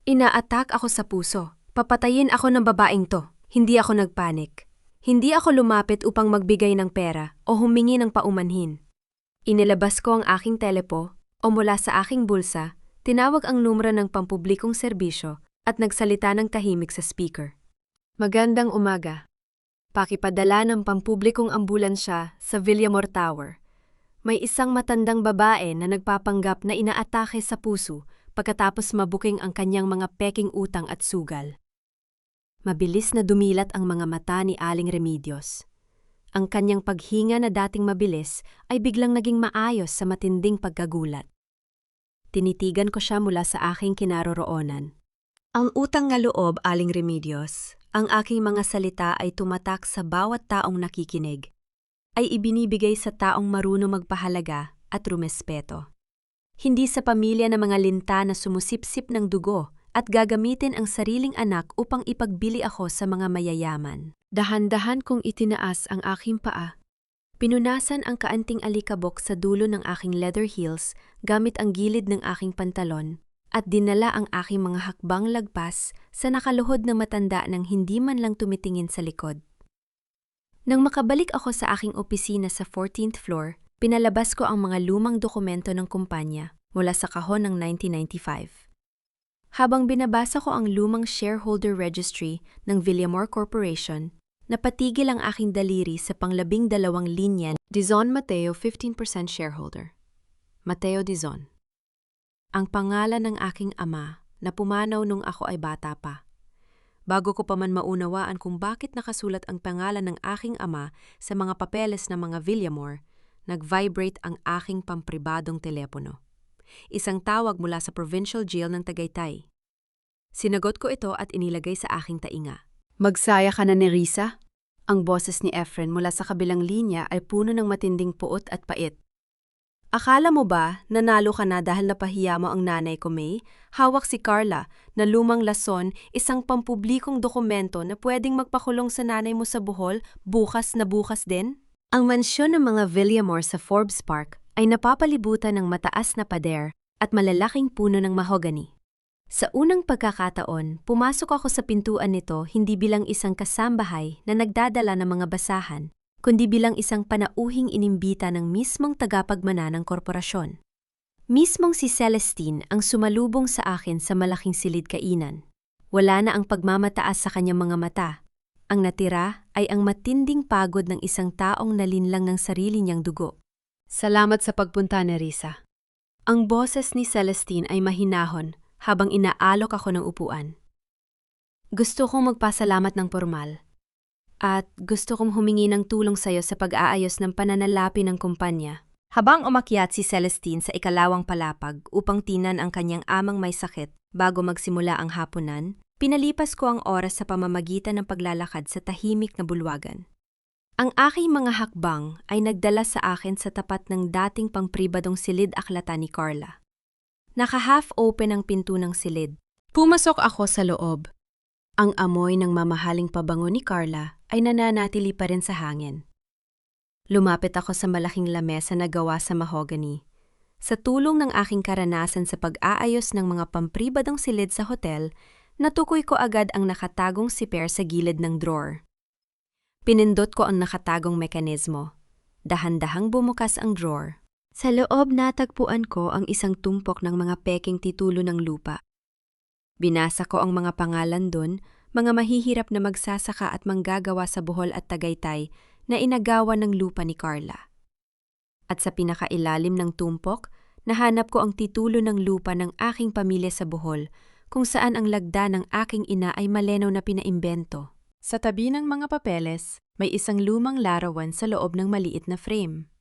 Inaatak ako sa puso. Papatayin ako ng babaeng to. Hindi ako nagpanik. Hindi ako lumapit upang magbigay ng pera o humingi ng paumanhin. Inilabas ko ang aking telepo o mula sa aking bulsa, tinawag ang numero ng pampublikong serbisyo at nagsalita ng tahimik sa speaker. Magandang umaga. Pakipadala ng pampublikong ambulansya sa Villamor Tower. May isang matandang babae na nagpapanggap na inaatake sa puso pagkatapos mabuking ang kanyang mga peking utang at sugal. Mabilis na dumilat ang mga mata ni Aling Remedios. Ang kanyang paghinga na dating mabilis ay biglang naging maayos sa matinding pagkagulat. Tinitigan ko siya mula sa aking kinaroroonan. Ang utang na loob, Aling Remedios, ang aking mga salita ay tumatak sa bawat taong nakikinig. Ay ibinibigay sa taong marunong magpahalaga at rumespeto. Hindi sa pamilya ng mga linta na sumusipsip ng dugo at gagamitin ang sariling anak upang ipagbili ako sa mga mayayaman. Dahan-dahan kong itinaas ang aking paa. Pinunasan ang kaanting alikabok sa dulo ng aking leather heels gamit ang gilid ng aking pantalon at dinala ang aking mga hakbang lagpas sa nakaluhod na matanda nang hindi man lang tumitingin sa likod. Nang makabalik ako sa aking opisina sa 14th floor, pinalabas ko ang mga lumang dokumento ng kumpanya mula sa kahon ng 1995. Habang binabasa ko ang lumang shareholder registry ng Villamor Corporation, napatigil ang aking daliri sa pang-12 linya. Dizon Mateo, 15% shareholder. Mateo Dizon. Ang pangalan ng aking ama na pumanaw nung ako ay bata pa. Bago ko pa man maunawaan kung bakit nakasulat ang pangalan ng aking ama sa mga papeles ng mga Villamor, nag-vibrate ang aking pampribadong telepono. isang tawag mula sa provincial jail ng Tagaytay. Sinagot ko ito at inilagay sa aking tainga. Magsaya ka na ni Risa? Ang boses ni Efren mula sa kabilang linya ay puno ng matinding puot at pait. Akala mo ba nanalo ka na dahil napahiya mo ang nanay ko, May? Hawak si Carla na lumang lason, isang pampublikong dokumento na pwedeng magpakulong sa nanay mo sa Bohol bukas na bukas din? Ang mansyon ng mga Villamor sa Forbes Park ay napapalibutan ng mataas na pader at malalaking puno ng mahogany. Sa unang pagkakataon, pumasok ako sa pintuan nito hindi bilang isang kasambahay na nagdadala ng mga basahan, kundi bilang isang panauhing inimbita ng mismong tagapagmana ng korporasyon. Mismong si Celestine ang sumalubong sa akin sa malaking silid kainan. Wala na ang pagmamataas sa kanyang mga mata. Ang natira ay ang matinding pagod ng isang taong nalinlang ng sarili niyang dugo. Salamat sa pagpunta, Nerissa. Ang boses ni Celestine ay mahinahon habang inaalok ako ng upuan. Gusto kong magpasalamat ng formal. At gusto kong humingi ng tulong sa iyo sa pag-aayos ng pananalapi ng kumpanya. Habang umakyat si Celestine sa ikalawang palapag upang tinan ang kanyang amang may sakit bago magsimula ang hapunan, pinalipas ko ang oras sa pamamagitan ng paglalakad sa tahimik na bulwagan. Ang aking mga hakbang ay nagdala sa akin sa tapat ng dating pangpribadong silid aklata ni Carla. Naka-half open ang pinto ng silid. Pumasok ako sa loob. Ang amoy ng mamahaling pabango ni Carla ay nananatili pa rin sa hangin. Lumapit ako sa malaking lamesa na gawa sa mahogany. Sa tulong ng aking karanasan sa pag-aayos ng mga pampribadong silid sa hotel, natukoy ko agad ang nakatagong siper sa gilid ng drawer. Pinindot ko ang nakatagong mekanismo. Dahan-dahang bumukas ang drawer. Sa loob natagpuan ko ang isang tumpok ng mga peking titulo ng lupa. Binasa ko ang mga pangalan doon, mga mahihirap na magsasaka at manggagawa sa Bohol at Tagaytay na inagawa ng lupa ni Carla. At sa pinakailalim ng tumpok, nahanap ko ang titulo ng lupa ng aking pamilya sa Bohol, kung saan ang lagda ng aking ina ay malinaw na pinaimbento. Sa tabi ng mga papeles, may isang lumang larawan sa loob ng maliit na frame.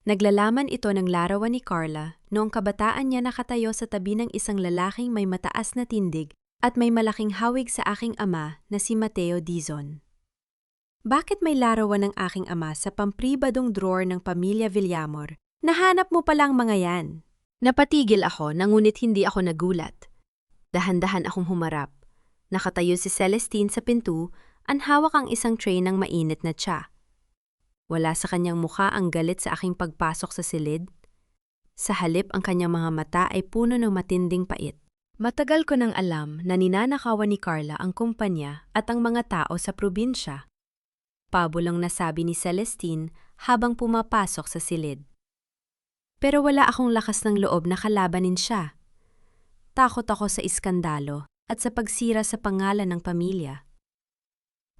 Naglalaman ito ng larawan ni Carla noong kabataan niya nakatayo sa tabi ng isang lalaking may mataas na tindig at may malaking hawig sa aking ama na si Mateo Dizon. Bakit may larawan ng aking ama sa pampribadong drawer ng pamilya Villamor? Nahanap mo palang mga yan. Napatigil ako ngunit hindi ako nagulat. Dahan-dahan akong humarap. Nakatayo si Celestine sa pinto, anhawak ang isang tray ng mainit na tsa. Wala sa kanyang mukha ang galit sa aking pagpasok sa silid. Sa halip ang kanyang mga mata ay puno ng matinding pait. Matagal ko nang alam na ninanakawan ni Carla ang kumpanya at ang mga tao sa probinsya. Pabulang nasabi ni Celestine habang pumapasok sa silid. Pero wala akong lakas ng loob na kalabanin siya. Takot ako sa iskandalo at sa pagsira sa pangalan ng pamilya.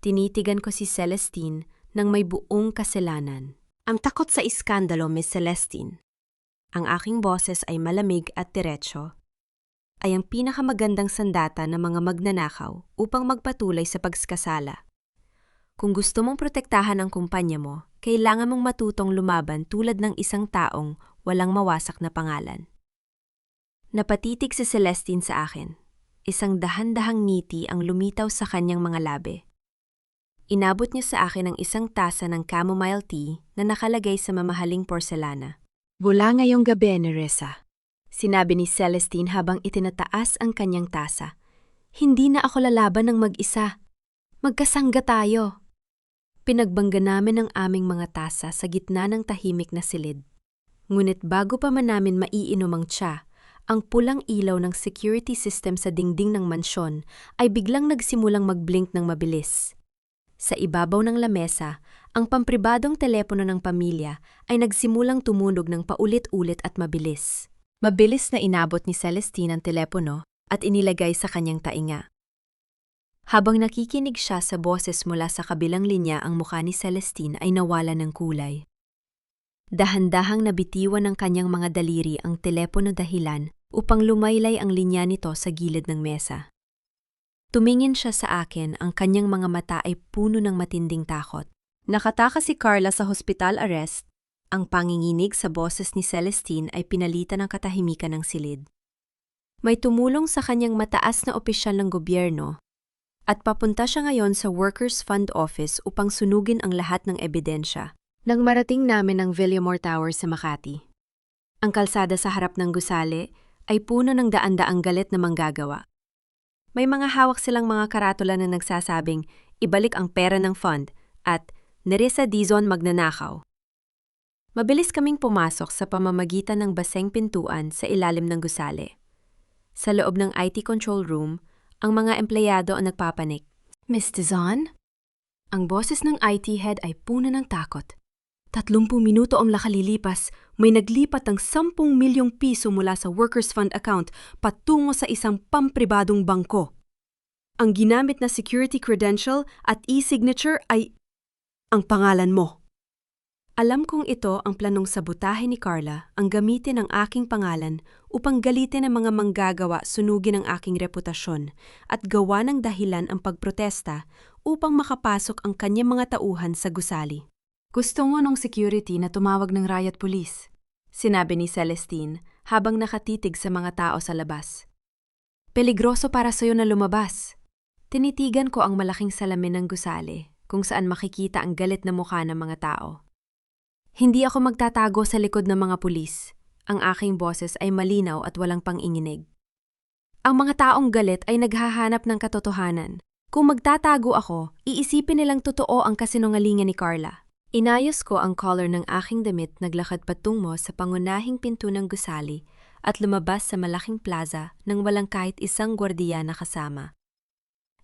Tinitigan ko si Celestine nang may buong kasalanan. Ang takot sa iskandalo, Miss Celestine. Ang aking boses ay malamig at diretso. Ay ang pinakamagandang sandata ng mga magnanakaw upang magpatuloy sa pagskasala. Kung gusto mong protektahan ang kumpanya mo, kailangan mong matutong lumaban tulad ng isang taong walang mawasak na pangalan. Napatitig si Celestine sa akin. Isang dahan-dahang ngiti ang lumitaw sa kanyang mga labi. Inabot niya sa akin ang isang tasa ng chamomile tea na nakalagay sa mamahaling porselana. Bula ngayong gabi, Nerissa, sinabi ni Celestine habang itinataas ang kanyang tasa. Hindi na ako lalaban ng mag-isa. Magkasangga tayo. Pinagbangga namin ang aming mga tasa sa gitna ng tahimik na silid. Ngunit bago pa man namin maiinom ang tsa, ang pulang ilaw ng security system sa dingding ng mansyon ay biglang nagsimulang mag-blink ng mabilis. Sa ibabaw ng lamesa, ang pampribadong telepono ng pamilya ay nagsimulang tumunog ng paulit-ulit at mabilis. Mabilis na inabot ni Celestine ang telepono at inilagay sa kanyang tainga. Habang nakikinig siya sa boses mula sa kabilang linya, ang mukha ni Celestine ay nawala ng kulay. Dahan-dahang nabitiwan ng kanyang mga daliri ang telepono dahilan upang lumaylay ang linya nito sa gilid ng mesa. Tumingin siya sa akin, ang kanyang mga mata ay puno ng matinding takot. Nakatakas si Carla sa hospital arrest, Ang panginginig sa boses ni Celestine ay pinalitan ng katahimikan ng silid. May tumulong sa kanyang mataas na opisyal ng gobyerno at papunta siya ngayon sa Workers' Fund Office upang sunugin ang lahat ng ebidensya. Nang marating namin ang Villamor Tower sa Makati, ang kalsada sa harap ng gusali ay puno ng daan-daang galit na manggagawa. May mga hawak silang mga karatula na nagsasabing ibalik ang pera ng fund at Nerissa Dizon magnanakaw. Mabilis kaming pumasok sa pamamagitan ng baseng pintuan sa ilalim ng gusali. Sa loob ng IT control room, ang mga empleyado ang nagpapanik. Miss Dizon? Ang boses ng IT head ay puno ng takot. 30 minuto ang nakalilipas, may naglipat ng 10 milyong piso mula sa Workers' Fund account patungo sa isang pampribadong bangko. Ang ginamit na security credential at e-signature ay ang pangalan mo. Alam kong ito ang planong sabutahe ni Carla ang gamitin ang aking pangalan upang galitin ang mga manggagawa sunugin ang aking reputasyon at gawa ng dahilan ang pagprotesta upang makapasok ang kanyang mga tauhan sa gusali. Gusto mo ng security na tumawag ng riot police, sinabi ni Celestine habang nakatitig sa mga tao sa labas. Peligroso para sa'yo na lumabas. Tinitigan ko ang malaking salamin ng gusali kung saan makikita ang galit na mukha ng mga tao. Hindi ako magtatago sa likod ng mga pulis. Ang aking boses ay malinaw at walang panginginig. Ang mga taong galit ay naghahanap ng katotohanan. Kung magtatago ako, iisipin nilang totoo ang kasinungalingan ni Carla. Inayos ko ang collar ng aking damit, naglakad patungo sa pangunahing pinto ng gusali at lumabas sa malaking plaza nang walang kahit isang gwardiya na kasama.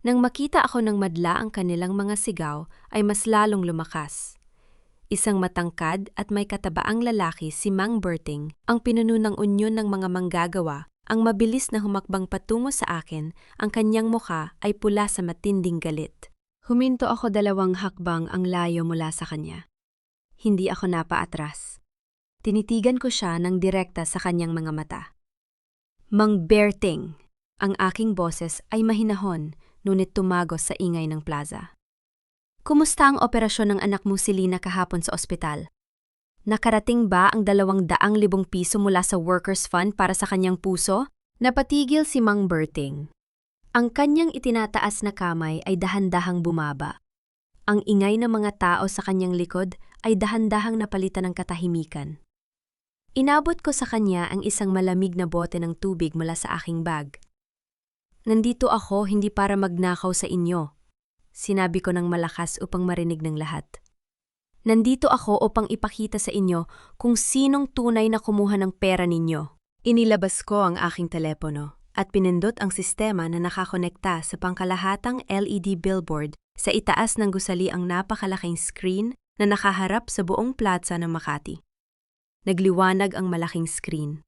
Nang makita ako ng madla ang kanilang mga sigaw, ay mas lalong lumakas. Isang matangkad at may katabaang lalaki, si Mang Berting, ang pinuno ng unyon ng mga manggagawa, ang mabilis na humakbang patungo sa akin, ang kanyang mukha ay pula sa matinding galit. Huminto ako 2 hakbang ang layo mula sa kanya. Hindi ako napaatras. Tinitigan ko siya ng direkta sa kanyang mga mata. Mang Berting, ang aking boses ay mahinahon, ngunit tumagos sa ingay ng plaza. Kumusta ang operasyon ng anak mo si Lina kahapon sa ospital? Nakarating ba ang 200,000 piso mula sa Workers' Fund para sa kanyang puso? Napatigil si Mang Berting. Ang kanyang itinataas na kamay ay dahan-dahang bumaba. Ang ingay ng mga tao sa kanyang likod ay dahan-dahang napalitan ng katahimikan. Inabot ko sa kanya ang isang malamig na bote ng tubig mula sa aking bag. Nandito ako hindi para magnakaw sa inyo. Sinabi ko ng malakas upang marinig ng lahat. Nandito ako upang ipakita sa inyo kung sinong tunay na kumuha ng pera ninyo. Inilabas ko ang aking telepono at pinindot ang sistema na nakakonekta sa pangkalahatang LED billboard sa itaas ng gusali, ang napakalaking screen na nakaharap sa buong plaza ng Makati. Nagliwanag ang malaking screen.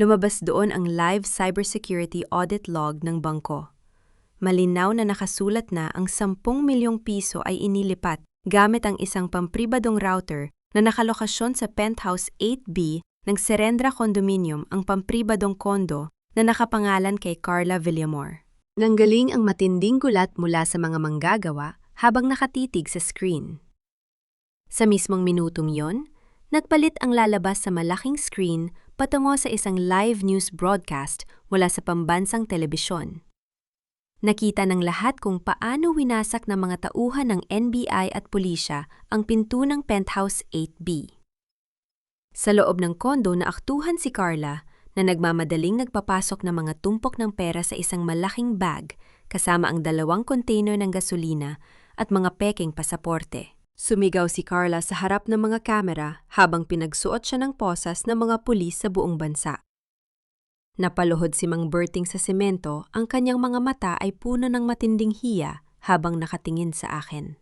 Lumabas doon ang live cybersecurity audit log ng bangko. Malinaw na nakasulat na ang 10 milyong piso ay inilipat gamit ang isang pampribadong router na nakalokasyon sa Penthouse 8B ng Serendra Condominium, ang pampribadong kondo na nakapangalan kay Carla Villamor. Nanggaling ang matinding gulat mula sa mga manggagawa habang nakatitig sa screen. Sa mismong minutong yon, nagpalit ang lalabas sa malaking screen patungo sa isang live news broadcast mula sa pambansang telebisyon. Nakita ng lahat kung paano winasak ng mga tauhan ng NBI at pulisya ang pinto ng Penthouse 8B. Sa loob ng kondo naaktuhan si Carla na nagmamadaling nagpapasok ng mga tumpok ng pera sa isang malaking bag kasama ang 2 container ng gasolina at mga peking pasaporte. Sumigaw si Carla sa harap ng mga kamera habang pinagsuot siya ng posas ng mga pulis sa buong bansa. Napaluhod si Mang Berting sa semento, ang kanyang mga mata ay puno ng matinding hiya habang nakatingin sa akin.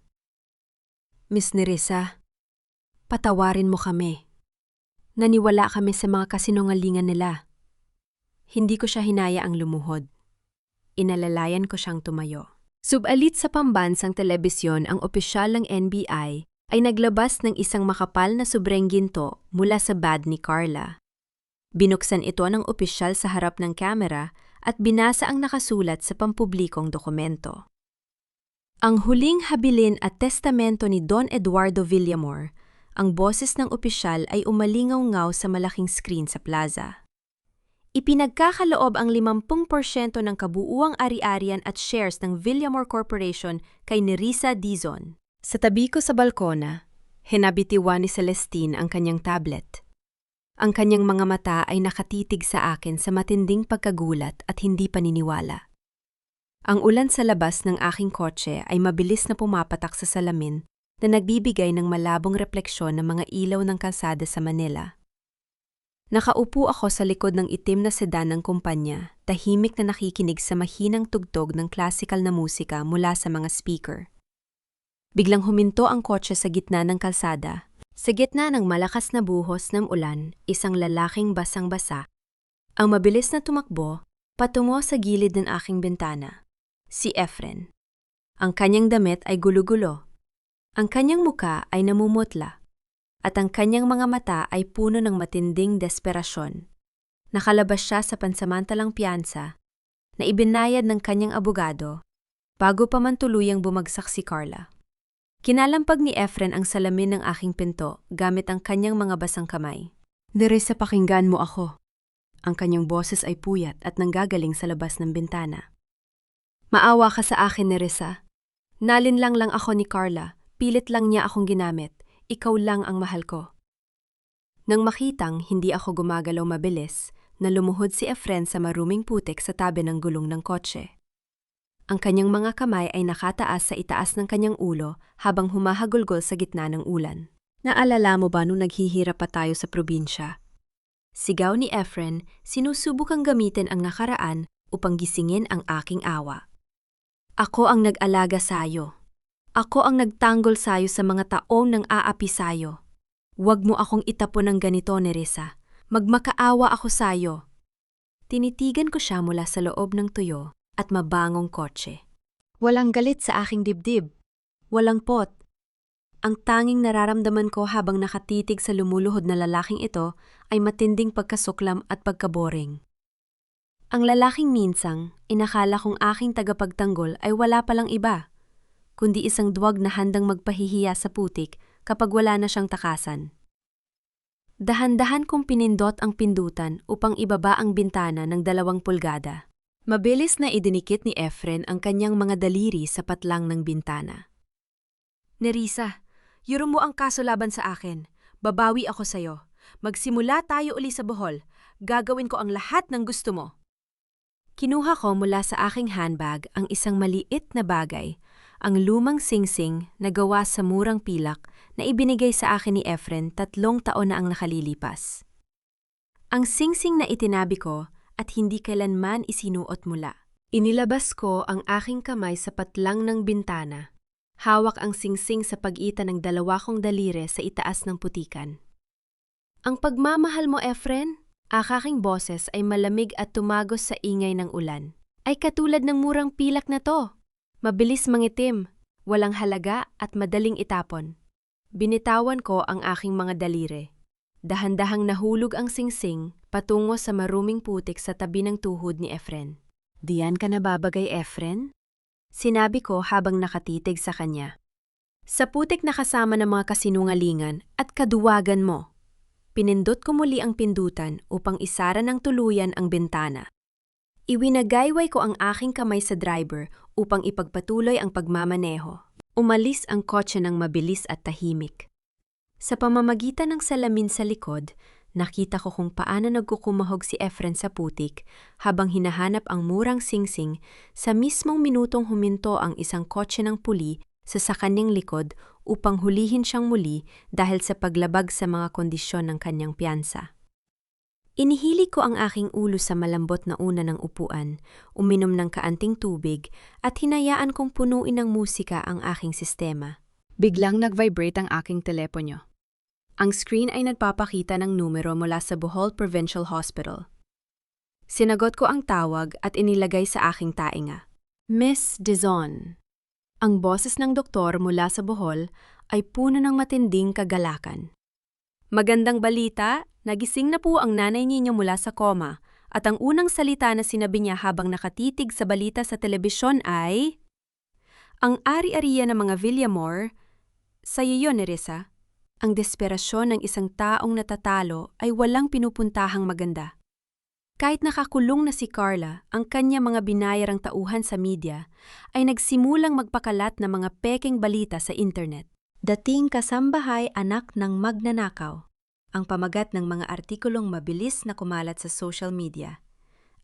Miss Nerissa, patawarin mo kami. Naniwala kami sa mga kasinungalingan nila. Hindi ko siya hinayaang lumuhod. Inalalayan ko siyang tumayo. Subalit sa pambansang telebisyon, ang opisyal ng NBI ay naglabas ng isang makapal na sobreng ginto mula sa bag ni Carla. Binuksan ito ng opisyal sa harap ng kamera at binasa ang nakasulat sa pampublikong dokumento. Ang huling habilin at testamento ni Don Eduardo Villamor, Ang boses ng opisyal ay umalingaw-ngaw sa malaking screen sa plaza. Ipinagkakaloob ang 50% ng kabuuang ari-arian at shares ng Villamor Corporation kay Nerissa Dizon. Sa tabi ko sa balkona, hinabitiwan ni Celestine ang kanyang tablet. Ang kanyang mga mata ay nakatitig sa akin sa matinding pagkagulat at hindi paniniwala. Ang ulan sa labas ng aking kotse ay mabilis na pumapatak sa salamin na nagbibigay ng malabong refleksyon ng mga ilaw ng kalsada sa Manila. Nakaupo ako sa likod ng itim na sedan ng kumpanya, tahimik na nakikinig sa mahinang tugtog ng klasikal na musika mula sa mga speaker. Biglang huminto ang kotse sa gitna ng kalsada. Sa gitna ng malakas na buhos ng ulan, isang lalaking basang-basa ang mabilis na tumakbo patungo sa gilid ng aking bintana. Si Efren. Ang kanyang damit ay gulo-gulo. Ang kanyang muka ay namumutla. At ang kanyang mga mata ay puno ng matinding desperasyon. Nakalabas siya sa pansamantalang piyansa na ibinayad ng kanyang abogado bago pa man tuluyang bumagsak si Carla. Kinalampag ni Efren ang salamin ng aking pinto gamit ang kanyang mga basang kamay. Nerissa, pakinggan mo ako. Ang kanyang boses ay puyat at nanggagaling sa labas ng bintana. Maawa ka sa akin, Nerissa. Nalinlang lang ako ni Carla. Pilit lang niya akong ginamit. Ikaw lang ang mahal ko. Nang makitang hindi ako gumagalaw mabilis, nalumuhod si Efren sa maruming putik sa tabi ng gulong ng kotse. Ang kanyang mga kamay ay nakataas sa itaas ng kanyang ulo habang humahagulgol sa gitna ng ulan. Naalala mo ba nung naghihirap pa tayo sa probinsya? Sigaw ni Efren, sinusubukang gamitin ang nakaraan upang gisingin ang aking awa. Ako ang nag-alaga sayo. Ako ang nagtanggol sayo sa mga taong nang aapi sayo. Huwag mo akong itapon ng ganito, Nerissa. Magmakaawa ako sayo. Tinitigan ko siya mula sa loob ng tuyo at mabangong kotse. Walang galit sa aking dibdib. Walang pot. Ang tanging nararamdaman ko habang nakatitig sa lumuluhod na lalaking ito ay matinding pagkasuklam at pagkaboring. Ang lalaking minsang, inakala kong aking tagapagtanggol ay wala palang iba, kundi isang duwag na handang magpahihiya sa putik kapag wala na siyang takasan. Dahan-dahan kong pinindot ang pindutan upang ibaba ang bintana ng 2 pulgada. Mabilis na idinikit ni Efren ang kanyang mga daliri sa patlang ng bintana. Nerissa, yuro mo ang kaso laban sa akin. Babawi ako sayo. Magsimula tayo uli sa Bohol. Gagawin ko ang lahat ng gusto mo. Kinuha ko mula sa aking handbag ang isang maliit na bagay, ang lumang singsing na gawa sa murang pilak na ibinigay sa akin ni Efren 3 taon na ang nakalilipas. Ang singsing na itinabi ko at hindi kailanman isinuot mula. Inilabas ko ang aking kamay sa patlang ng bintana. Hawak ang singsing sa pagitan ng 2 kong daliri sa itaas ng putikan. Ang pagmamahal mo, Efren, akaking boses ay malamig at tumagos sa ingay ng ulan. Ay katulad ng murang pilak na to. Mabilis mangitim, walang halaga at madaling itapon. Binitawan ko ang aking mga daliri. Dahan-dahang nahulog ang singsing patungo sa maruming putik sa tabi ng tuhod ni Efren. Diyan ka nababagay, Efren? Sinabi ko habang nakatitig sa kanya. Sa putik na kasama ng mga kasinungalingan at kaduwagan mo. Pinindot ko muli ang pindutan upang isara ng tuluyan ang bintana. Iwinagayway ko ang aking kamay sa driver upang ipagpatuloy ang pagmamaneho. Umalis ang kotse ng mabilis at tahimik. Sa pamamagitan ng salamin sa likod, nakita ko kung paano nagkukumahog si Efren sa putik habang hinahanap ang murang singsing sa mismong minutong huminto ang isang kotse ng puli sa kanyang likod upang hulihin siyang muli dahil sa paglabag sa mga kondisyon ng kanyang piyansa. Inihili ko ang aking ulo sa malambot na una ng upuan, uminom ng kaanting tubig at hinayaan kong punuin ng musika ang aking sistema. Biglang nag-vibrate ang aking telepono. Ang screen ay nagpapakita ng numero mula sa Bohol Provincial Hospital. Sinagot ko ang tawag at inilagay sa aking tainga. Miss Dizon. Ang boses ng doktor mula sa Bohol ay puno ng matinding kagalakan. Magandang balita, nagising na po ang nanay ninyo mula sa koma at ang unang salita na sinabi niya habang nakatitig sa balita sa telebisyon ay, "Ang ari-ariya ng mga Villamor, sa iyo, Nerissa, Ang desperasyon ng isang taong natatalo ay walang pinupuntahang maganda. Kahit nakakulong na si Carla, ang kanya mga binayarang tauhan sa media, ay nagsimulang magpakalat ng mga pekeng balita sa internet. Dating kasambahay anak ng magnanakaw, ang pamagat ng mga artikulong mabilis na kumalat sa social media.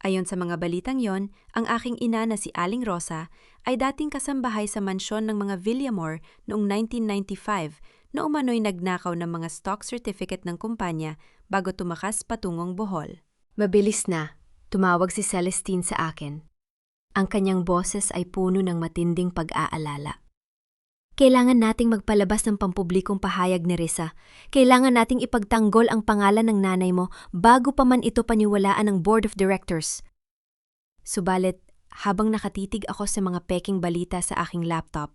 Ayon sa mga balitang yon, ang aking ina na si Aling Rosa ay dating kasambahay sa mansyon ng mga Villamor noong 1995 na umano'y nagnakaw ng mga stock certificate ng kumpanya bago tumakas patungong Bohol. Mabilis na, tumawag si Celestine sa akin. Ang kanyang boses ay puno ng matinding pag-aalala. Kailangan nating magpalabas ng pampublikong pahayag ni Risa. Kailangan nating ipagtanggol ang pangalan ng nanay mo bago pa man ito paniwalaan ng Board of Directors. Subalit, habang nakatitig ako sa mga peking balita sa aking laptop,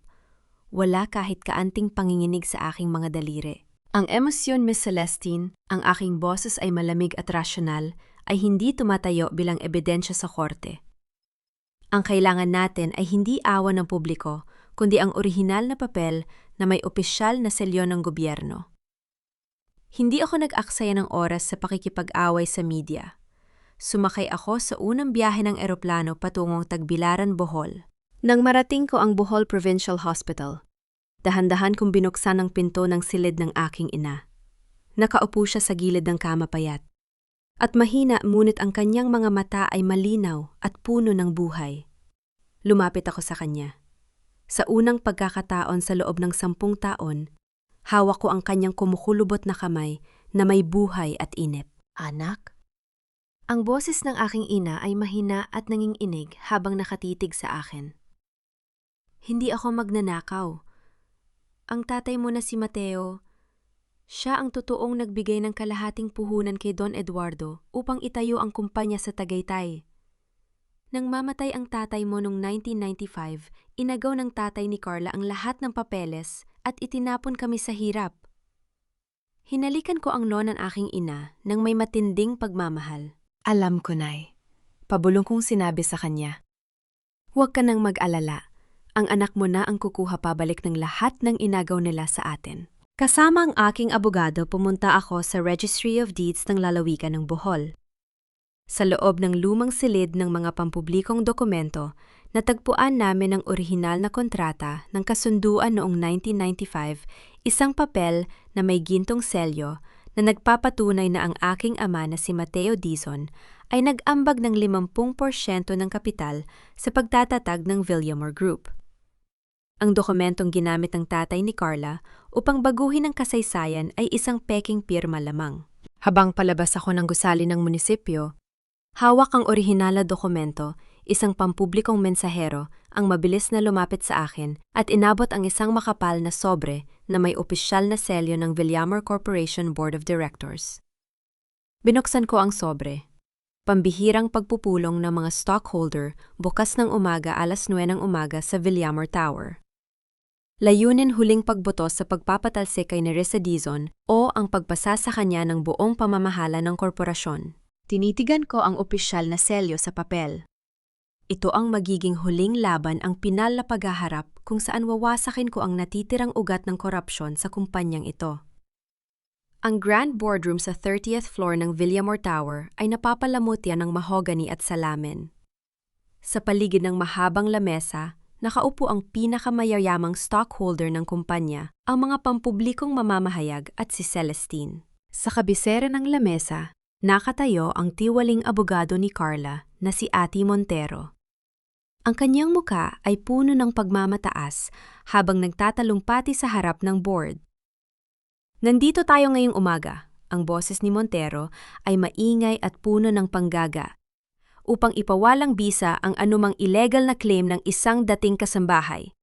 wala kahit kaanting panginginig sa aking mga daliri. Ang emosyon, Miss Celestine, ang aking boses ay malamig at rasyonal, ay hindi tumatayo bilang ebidensya sa korte. Ang kailangan natin ay hindi awa ng publiko, kundi ang orihinal na papel na may opisyal na selyo ng gobyerno. Hindi ako nag-aksaya ng oras sa pakikipag-away sa media. Sumakay ako sa unang biyahe ng eroplano patungong Tagbilaran, Bohol. Nang marating ko ang Bohol Provincial Hospital, dahan-dahan kong binuksan ang pinto ng silid ng aking ina. Nakaupo siya sa gilid ng kama payat. At mahina ngunit ang kanyang mga mata ay malinaw at puno ng buhay. Lumapit ako sa kanya. Sa unang pagkakataon sa loob ng 10 taon, hawak ko ang kanyang kumukulubot na kamay na may buhay at inip. Anak? Ang boses ng aking ina ay mahina at nanginginig habang nakatitig sa akin. Hindi ako magnanakaw. Ang tatay mo na si Mateo, siya ang totoong nagbigay ng kalahating puhunan kay Don Eduardo upang itayo ang kumpanya sa Tagaytay. Nang mamatay ang tatay mo noong 1995, inagaw ng tatay ni Carla ang lahat ng papeles at itinapon kami sa hirap. Hinalikan ko ang noo ng aking ina nang may matinding pagmamahal. Alam ko, Nay. Pabulong kong sinabi sa kanya. Huwag ka nang mag-alala. Ang anak mo na ang kukuha pabalik ng lahat ng inagaw nila sa atin. Kasama ang aking abogado, pumunta ako sa Registry of Deeds ng lalawigan ng Bohol. Sa loob ng lumang silid ng mga pampublikong dokumento, natagpuan namin ang orihinal na kontrata ng kasunduan noong 1995, isang papel na may gintong selyo na nagpapatunay na ang aking ama na si Mateo Dizon ay nag-ambag ng 50% ng kapital sa pagtatatag ng Villamor Group. Ang dokumentong ginamit ng tatay ni Carla upang baguhin ang kasaysayan ay isang peking pirma lamang. Habang palabas ako ng gusali ng munisipyo, hawak ang orihinal na dokumento, isang pampublikong mensahero ang mabilis na lumapit sa akin at inabot ang isang makapal na sobre na may opisyal na selyo ng Villamor Corporation Board of Directors. Binuksan ko ang sobre. Pambihirang pagpupulong ng mga stockholder bukas ng umaga 9:00 ng umaga sa Villamor Tower. Layunin huling pagboto sa pagpapatalsik kay Nerissa Dizon o ang pagpasa sa kanya ng buong pamamahala ng korporasyon. Tinitigan ko ang opisyal na selyo sa papel. Ito ang magiging huling laban ang pinal na paghaharap kung saan wawasakin ko ang natitirang ugat ng korupsyon sa kumpanyang ito. Ang grand boardroom sa 30th floor ng Villamor Tower ay napapalamutyan ng mahogany at salamin. Sa paligid ng mahabang lamesa, nakaupo ang pinakamayayamang stockholder ng kumpanya, ang mga pampublikong mamamahayag at si Celestine. Sa kabisera ng lamesa, nakatayo ang tiwaling abogado ni Carla na si Ate Montero. Ang kanyang muka ay puno ng pagmamataas habang nagtatalumpati sa harap ng board. Nandito tayo ngayong umaga, ang boses ni Montero ay maingay at puno ng panggaga, upang ipawalang bisa ang anumang illegal na claim ng isang dating kasambahay.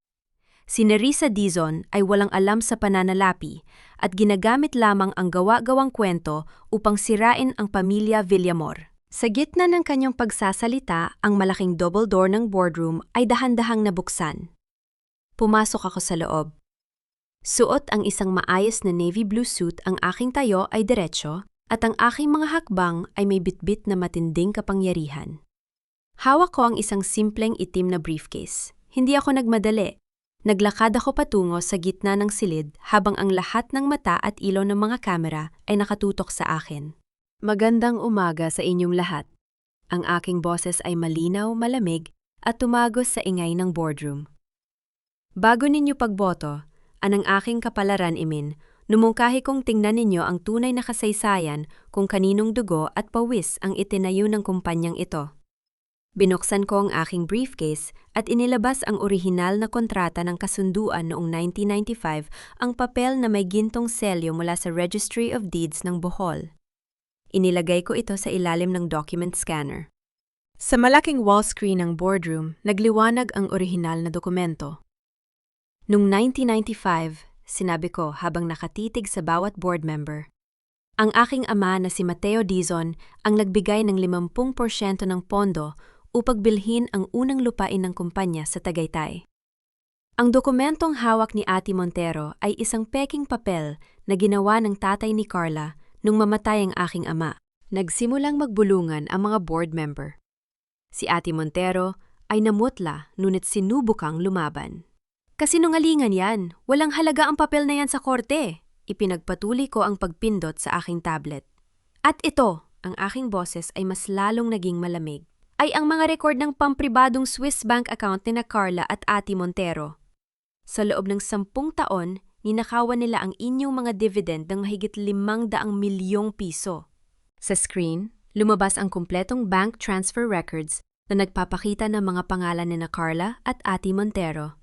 Si Nerissa Dizon ay walang alam sa pananalapi at ginagamit lamang ang gawa-gawang kwento upang sirain ang pamilya Villamor. Sa gitna ng kanyang pagsasalita, ang malaking double door ng boardroom ay dahan-dahang nabuksan. Pumasok ako sa loob. Suot ang isang maayos na navy blue suit, ang aking tayo ay diretsyo at ang aking mga hakbang ay may bitbit na matinding kapangyarihan. Hawak ko ang isang simpleng itim na briefcase. Hindi ako nagmadali. Naglakad ako patungo sa gitna ng silid habang ang lahat ng mata at ilaw ng mga kamera ay nakatutok sa akin. Magandang umaga sa inyong lahat. Ang aking boses ay malinaw, malamig at tumagos sa ingay ng boardroom. Bago ninyo pagboto, anang aking kapalaran imin, numungkahi kong tingnan ninyo ang tunay na kasaysayan kung kaninong dugo at pawis ang itinayo ng kumpanyang ito. Binuksan ko ang aking briefcase at inilabas ang orihinal na kontrata ng kasunduan noong 1995, ang papel na may gintong selyo mula sa Registry of Deeds ng Bohol. Inilagay ko ito sa ilalim ng document scanner. Sa malaking wall screen ng boardroom, nagliwanag ang orihinal na dokumento. Noong 1995, sinabi ko habang nakatitig sa bawat board member, ang aking ama na si Mateo Dizon ang nagbigay ng 50% ng pondo upang bilhin ang unang lupain ng kumpanya sa Tagaytay. Ang dokumentong hawak ni Ate Montero ay isang peking papel na ginawa ng tatay ni Carla nung mamatay ang aking ama. Nagsimulang magbulungan ang mga board member. Si Ate Montero ay namutla ngunit sinubukang lumaban. Kasinungalingan yan, walang halaga ang papel na yan sa korte. Ipinagpatuloy ko ang pagpindot sa aking tablet. At ito, ang aking boses ay mas lalong naging malamig, ay ang mga rekord ng pampribadong Swiss bank account ni na Carla at Ate Montero. Sa loob ng 10 taon, ninakawan nila ang inyong mga dividend ng mahigit 500 milyong piso. Sa screen, lumabas ang kumpletong bank transfer records na nagpapakita ng mga pangalan ni na Carla at Ate Montero.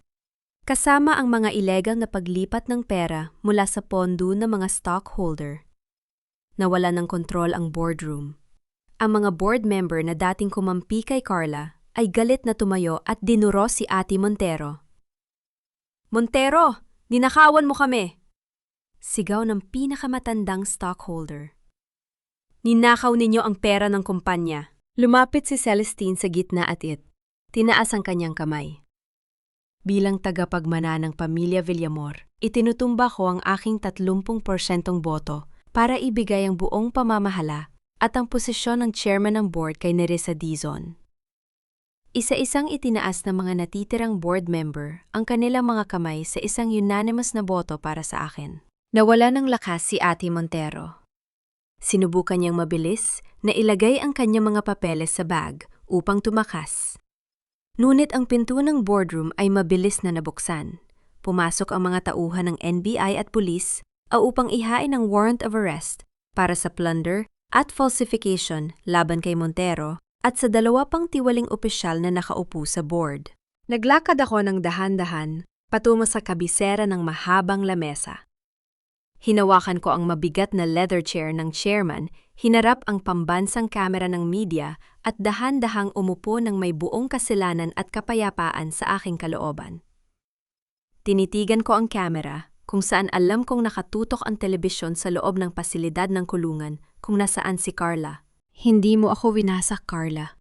Kasama ang mga illegal na paglipat ng pera mula sa pondo ng mga stockholder. Nawala ng kontrol ang boardroom. Ang mga board member na dating kumampi kay Carla ay galit na tumayo at dinuro si Ate Montero. "Montero, ninakawan mo kami!" Sigaw ng pinakamatandang stockholder. "Ninakaw ninyo ang pera ng kumpanya." Lumapit si Celestine sa gitna at tinaas ang kanyang kamay. Bilang tagapagmana ng pamilya Villamor, itinutumba ko ang aking 30% boto para ibigay ang buong pamamahala at ang posisyon ng chairman ng board kay Nerissa Dizon. Isa-isang itinaas ng mga natitirang board member ang kanilang mga kamay sa isang unanimous na boto para sa akin. Nawala ng lakas si Ate Montero. Sinubukan niyang mabilis na ilagay ang kanyang mga papeles sa bag upang tumakas. Ngunit ang pinto ng boardroom ay mabilis na nabuksan. Pumasok ang mga tauhan ng NBI at pulis upang ihain ang warrant of arrest para sa plunder at falsification laban kay Montero at sa 2 pang tiwaling opisyal na nakaupo sa board. Naglakad ako ng dahan-dahan patungo sa kabisera ng mahabang lamesa. Hinawakan ko ang mabigat na leather chair ng chairman, hinarap ang pambansang kamera ng media at dahan-dahang umupo ng may buong kasilanan at kapayapaan sa aking kalooban. Tinitigan ko ang kamera kung saan alam kong nakatutok ang telebisyon sa loob ng pasilidad ng kulungan kung nasaan si Carla. Hindi mo ako winasak, Carla.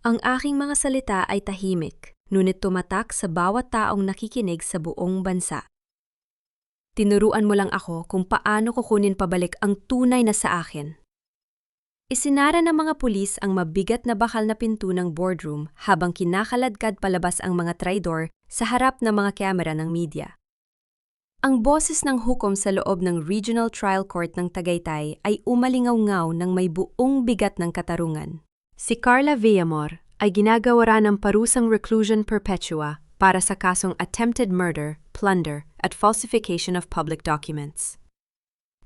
Ang aking mga salita ay tahimik, ngunit tumatak sa bawat taong nakikinig sa buong bansa. Tinuruan mo lang ako kung paano kukunin pabalik ang tunay na sa akin. Isinara ng mga pulis ang mabigat na bakal na pinto ng boardroom habang kinakaladkad palabas ang mga traidor sa harap ng mga kamera ng media. Ang boses ng hukom sa loob ng Regional Trial Court ng Tagaytay ay umalingaw-ngaw ng may buong bigat ng katarungan. Si Carla Villamor ay ginagawara ng parusang reclusion perpetua para sa kasong attempted murder, plunder, at falsification of public documents.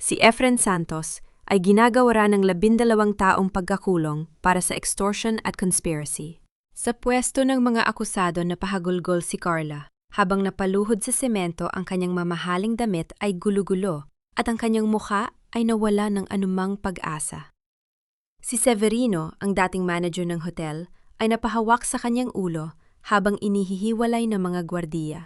Si Efren Santos ay ginagawara ng 12 taong pagkakulong para sa extortion at conspiracy. Sa pwesto ng mga akusado na pahagulgol si Carla, habang napaluhod sa semento ang kanyang mamahaling damit ay gulo-gulo at ang kanyang mukha ay nawala ng anumang pag-asa. Si Severino, ang dating manager ng hotel, ay napahawak sa kanyang ulo habang inihihiwalay ng mga gwardiya.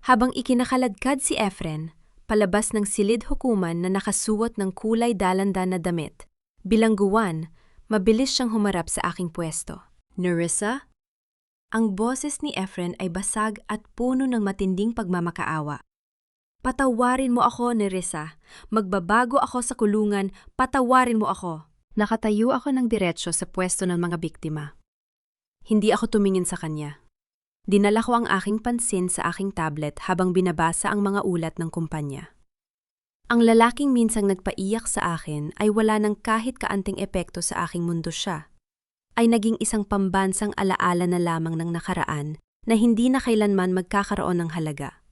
Habang ikinakaladkad si Efren, palabas ng silid hukuman na nakasuot ng kulay dalandan na damit, bilangguan, mabilis siyang humarap sa aking pwesto. "Nerissa?" Ang boses ni Efren ay basag at puno ng matinding pagmamakaawa. "Patawarin mo ako, Nerissa. Magbabago ako sa kulungan, patawarin mo ako." Nakatayo ako ng diretsyo sa pwesto ng mga biktima. Hindi ako tumingin sa kanya. Dinala ko ang aking pansin sa aking tablet habang binabasa ang mga ulat ng kumpanya. Ang lalaking minsang nagpaiyak sa akin ay wala ng kahit kaanting epekto sa aking mundo siya. Ay naging isang pambansang alaala na lamang ng nakaraan na hindi na kailanman magkakaroon ng halaga.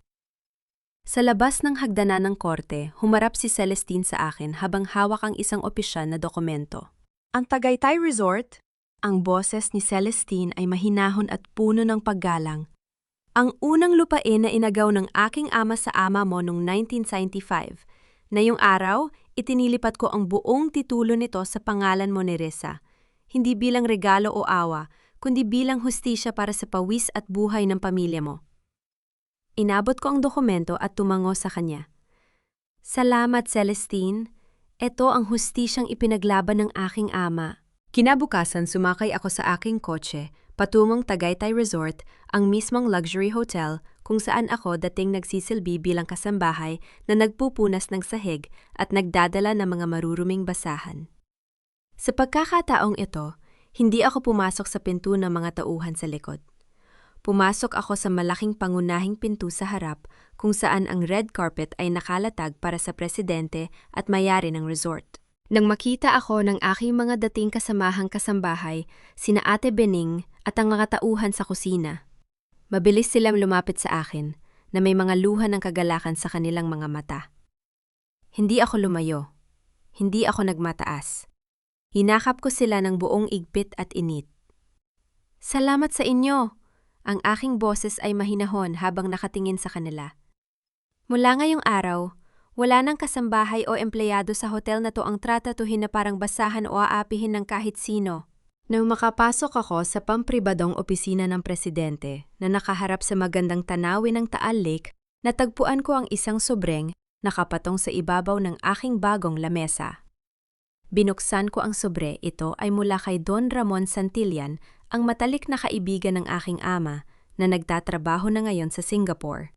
Sa labas ng hagdanan ng korte, humarap si Celestine sa akin habang hawak ang isang opisyal na dokumento. Ang Tagaytay Resort? Ang boses ni Celestine ay mahinahon at puno ng paggalang. Ang unang lupain na inagaw ng aking ama sa ama mo noong 1995. Ngayong araw, itinilipat ko ang buong titulo nito sa pangalan mo ni Risa. Hindi bilang regalo o awa, kundi bilang hustisya para sa pawis at buhay ng pamilya mo. Inabot ko ang dokumento at tumango sa kanya. Salamat, Celestine. Ito ang hustisyang ipinaglaban ng aking ama. Kinabukasan sumakay ako sa aking kotse, patungong Tagaytay Resort, ang mismong luxury hotel kung saan ako dating nagsisilbi bilang kasambahay na nagpupunas ng sahig at nagdadala ng mga maruruming basahan. Sa pagkakataong ito, hindi ako pumasok sa pinto ng mga tauhan sa likod. Pumasok ako sa malaking pangunahing pinto sa harap kung saan ang red carpet ay nakalatag para sa presidente at may-ari ng resort. Nang makita ako ng aking mga dating kasamahang kasambahay, sina Ate Bening at ang mga tauhan sa kusina, mabilis silang lumapit sa akin na may mga luha ng kagalakan sa kanilang mga mata. Hindi ako lumayo. Hindi ako nagmataas. Hinakap ko sila ng buong igpit at init. Salamat sa inyo! Ang aking boses ay mahinahon habang nakatingin sa kanila. Mula ngayong araw, wala nang kasambahay o empleyado sa hotel na to ang tratatuhin na parang basahan o aapihin ng kahit sino. Nang makapasok ako sa pampribadong opisina ng presidente na nakaharap sa magandang tanawin ng Taal Lake, natagpuan ko ang isang sobreng nakapatong sa ibabaw ng aking bagong lamesa. Binuksan ko ang sobre, ito ay mula kay Don Ramon Santillan, ang matalik na kaibigan ng aking ama na nagtatrabaho na ngayon sa Singapore.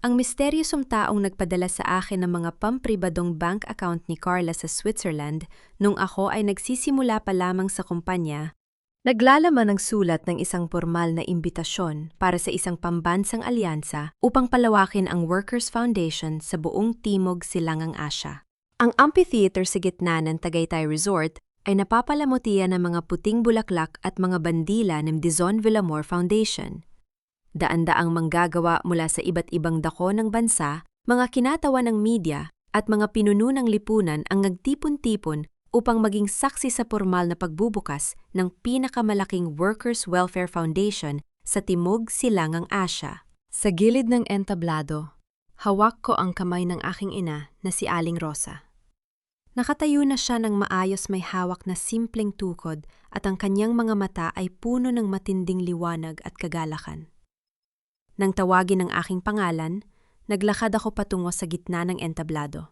Ang misteryosong taong nagpadala sa akin ng mga pampribadong bank account ni Carla sa Switzerland nung ako ay nagsisimula pa lamang sa kumpanya, naglalaman ng sulat ng isang formal na imbitasyon para sa isang pambansang alyansa upang palawakin ang Workers' Foundation sa buong Timog Silangang Asya. Ang amphitheater sa gitna ng Tagaytay Resort ay napapalamutian ng mga puting bulaklak at mga bandila ng Dizon Villamor Foundation. Daan-daang manggagawa mula sa iba't ibang dako ng bansa, mga kinatawa ng media at mga pinuno ng lipunan ang nagtipon-tipon upang maging saksi sa formal na pagbubukas ng pinakamalaking Workers' Welfare Foundation sa Timog Silangang Asya. Sa gilid ng entablado, hawak ko ang kamay ng aking ina na si Aling Rosa. Nakatayo na siya ng maayos, may hawak na simpleng tukod at ang kanyang mga mata ay puno ng matinding liwanag at kagalakan. Nang tawagin ang aking pangalan, naglakad ako patungo sa gitna ng entablado.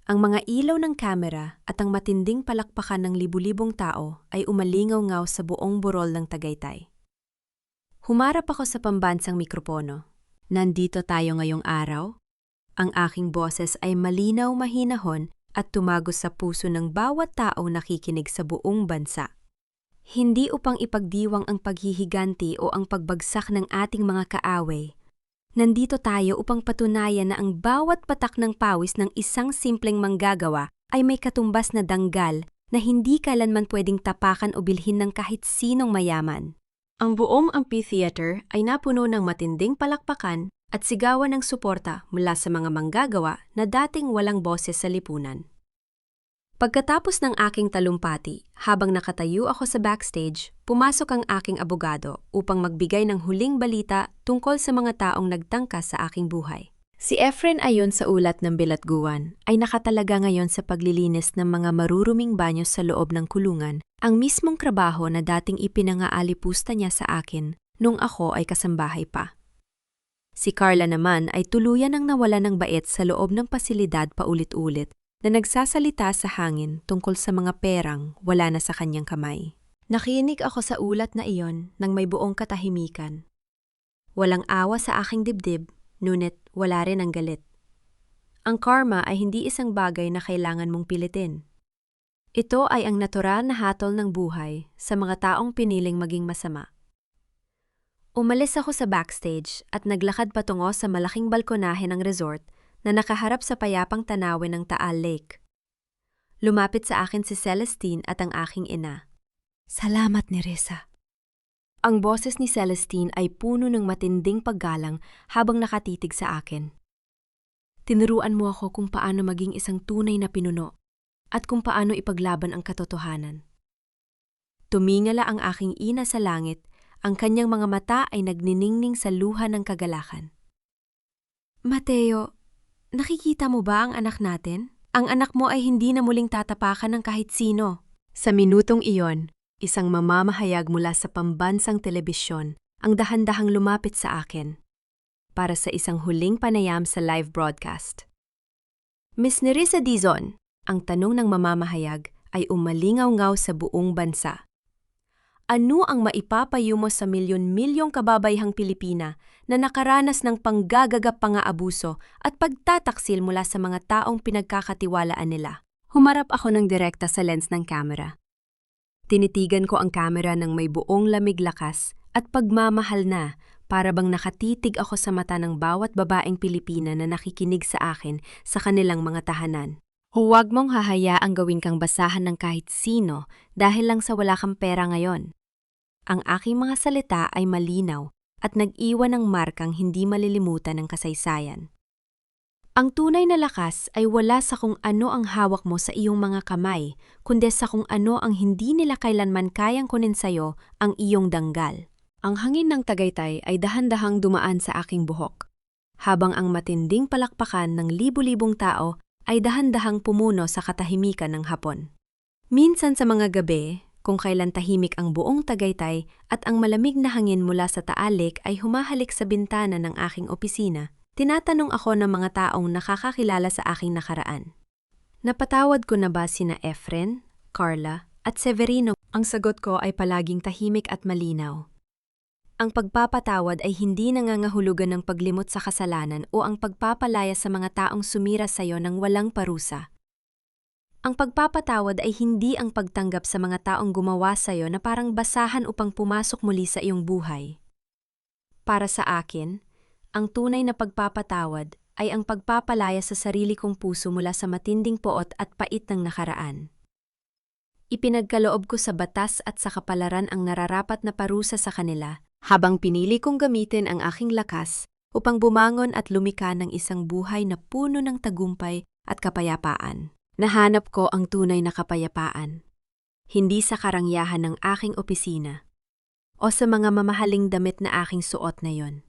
Ang mga ilaw ng kamera at ang matinding palakpakan ng libu-libong tao ay umalingaw-ngaw sa buong burol ng Tagaytay. Humarap ako sa pambansang mikropono. Nandito tayo ngayong araw. Ang aking boses ay malinaw, mahinahon at tumagos sa puso ng bawat tao nakikinig sa buong bansa. Hindi upang ipagdiwang ang paghihiganti o ang pagbagsak ng ating mga kaaway. Nandito tayo upang patunayan na ang bawat patak ng pawis ng isang simpleng manggagawa ay may katumbas na danggal na hindi kailanman pwedeng tapakan o bilhin ng kahit sinong mayaman. Ang buong amphitheater ay napuno ng matinding palakpakan at sigawan ng suporta mula sa mga manggagawa na dating walang boses sa lipunan. Pagkatapos ng aking talumpati, habang nakatayo ako sa backstage, pumasok ang aking abogado upang magbigay ng huling balita tungkol sa mga taong nagtangka sa aking buhay. Si Efren, ayon sa ulat ng bilatguan, ay nakatalaga ngayon sa paglilinis ng mga maruruming banyo sa loob ng kulungan, ang mismong trabaho na dating ipinangaalipusta niya sa akin nung ako ay kasambahay pa. Si Carla naman ay tuluyan ang nawala ng bait sa loob ng pasilidad paulit-ulit na nagsasalita sa hangin tungkol sa mga perang wala na sa kanyang kamay. Nakinig ako sa ulat na iyon nang may buong katahimikan. Walang awa sa aking dibdib, ngunit wala rin ang galit. Ang karma ay hindi isang bagay na kailangan mong pilitin. Ito ay ang natural na hatol ng buhay sa mga taong piniling maging masama. Umalis ako sa backstage at naglakad patungo sa malaking balkonahe ng resort na nakaharap sa payapang tanawin ng Taal Lake. Lumapit sa akin si Celestine at ang aking ina. Salamat, Nerissa. Ang boses ni Celestine ay puno ng matinding paggalang habang nakatitig sa akin. Tinuruan mo ako kung paano maging isang tunay na pinuno at kung paano ipaglaban ang katotohanan. Tumingala ang aking ina sa langit. Ang kanyang mga mata ay nagniningning sa luha ng kagalakan. Mateo, nakikita mo ba ang anak natin? Ang anak mo ay hindi na muling tatapakan ng kahit sino. Sa minutong iyon, isang mamamahayag mula sa pambansang telebisyon ang dahan-dahang lumapit sa akin para sa isang huling panayam sa live broadcast. Miss Nerissa Dizon, ang tanong ng mamamahayag ay umalingaw-ngaw sa buong bansa. Ano ang maipapayo mo sa milyon-milyong kababayhang Pilipina na nakaranas ng panggagagap pang-aabuso at pagtataksil mula sa mga taong pinagkakatiwalaan nila? Humarap ako ng direkta sa lens ng kamera. Tinitigan ko ang kamera ng may buong lamig lakas at pagmamahal na para bang nakatitig ako sa mata ng bawat babaeng Pilipina na nakikinig sa akin sa kanilang mga tahanan. Huwag mong hahayaang gawin kang basahan ng kahit sino dahil lang sa wala kang pera ngayon. Ang aking mga salita ay malinaw at nag-iwan ng markang hindi malilimutan ng kasaysayan. Ang tunay na lakas ay wala sa kung ano ang hawak mo sa iyong mga kamay, kundi sa kung ano ang hindi nila kailanman kayang kunin sa'yo ang iyong danggal. Ang hangin ng Tagaytay ay dahan-dahang dumaan sa aking buhok, habang ang matinding palakpakan ng libu-libong tao ay dahan-dahang pumuno sa katahimikan ng hapon. Minsan sa mga gabi, kung kailan tahimik ang buong Tagaytay at ang malamig na hangin mula sa Taal Lake ay humahalik sa bintana ng aking opisina, tinatanong ako ng mga taong nakakakilala sa aking nakaraan. Napatawad ko na ba sina Efren, Carla, at Severino? Ang sagot ko ay palaging tahimik at malinaw. Ang pagpapatawad ay hindi nangangahulugan ng paglimot sa kasalanan o ang pagpapalaya sa mga taong sumira sa iyo ng walang parusa. Ang pagpapatawad ay hindi ang pagtanggap sa mga taong gumawa sa iyo na parang basahan upang pumasok muli sa iyong buhay. Para sa akin, ang tunay na pagpapatawad ay ang pagpapalaya sa sarili kong puso mula sa matinding poot at pait ng nakaraan. Ipinagkaloob ko sa batas at sa kapalaran ang nararapat na parusa sa kanila, habang pinili kong gamitin ang aking lakas upang bumangon at lumika ng isang buhay na puno ng tagumpay at kapayapaan. Nahanap ko ang tunay na kapayapaan, hindi sa karangyahan ng aking opisina o sa mga mamahaling damit na aking suot na yon.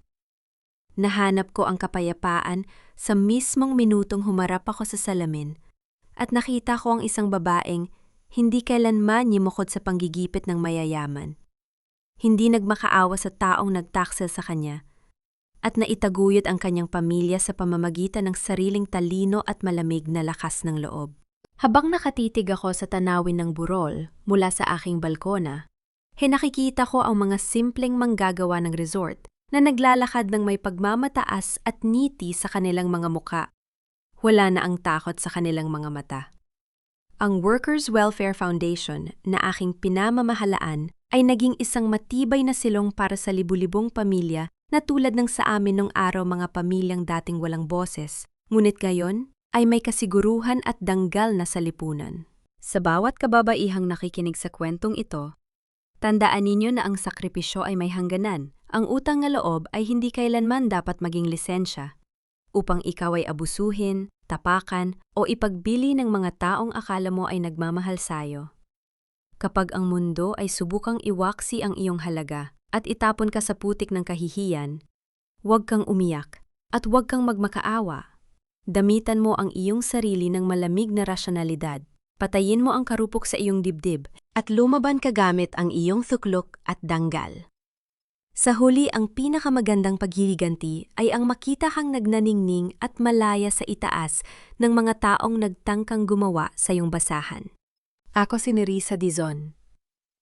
Nahanap ko ang kapayapaan sa mismong minutong humarap ako sa salamin at nakita ko ang isang babaeng hindi kailanman yumukod sa panggigipit ng mayayaman, hindi nagmakaawa sa taong nagtaksel sa kanya, at naitaguyod ang kanyang pamilya sa pamamagitan ng sariling talino at malamig na lakas ng loob. Habang nakatitig ako sa tanawin ng burol mula sa aking balkona, nakikita ko ang mga simpleng manggagawa ng resort na naglalakad ng may pagmamataas at ngiti sa kanilang mga muka. Wala na ang takot sa kanilang mga mata. Ang Workers' Welfare Foundation na aking pinamamahalaan ay naging isang matibay na silong para sa libu-libong pamilya na tulad ng sa amin nung araw mga pamilyang dating walang boses, ngunit ngayon ay may kasiguruhan at danggal na salipunan. Sa bawat kababaihang nakikinig sa kwentong ito, tandaan ninyo na ang sakripisyo ay may hangganan. Ang utang na loob ay hindi kailanman dapat maging lisensya upang ikaw ay abusuhin, tapakan o ipagbili ng mga taong akala mo ay nagmamahal sayo. Kapag ang mundo ay subukang iwaksi ang iyong halaga at itapon ka sa putik ng kahihiyan, huwag kang umiyak at huwag kang magmakaawa. Damitan mo ang iyong sarili ng malamig na rasyonalidad. Patayin mo ang karupok sa iyong dibdib at lumaban ka gamit ang iyong thuklok at danggal. Sa huli, ang pinakamagandang paghihiganti ay ang makita kang nagnaningning at malaya sa itaas ng mga taong nagtangkang gumawa sa iyong basahan. Ako si Nerissa Dizon.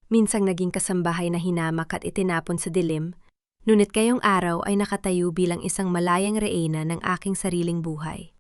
Minsang naging kasambahay na hinamak at itinapon sa dilim, ngunit kayong araw ay nakatayo bilang isang malayang reyna ng aking sariling buhay.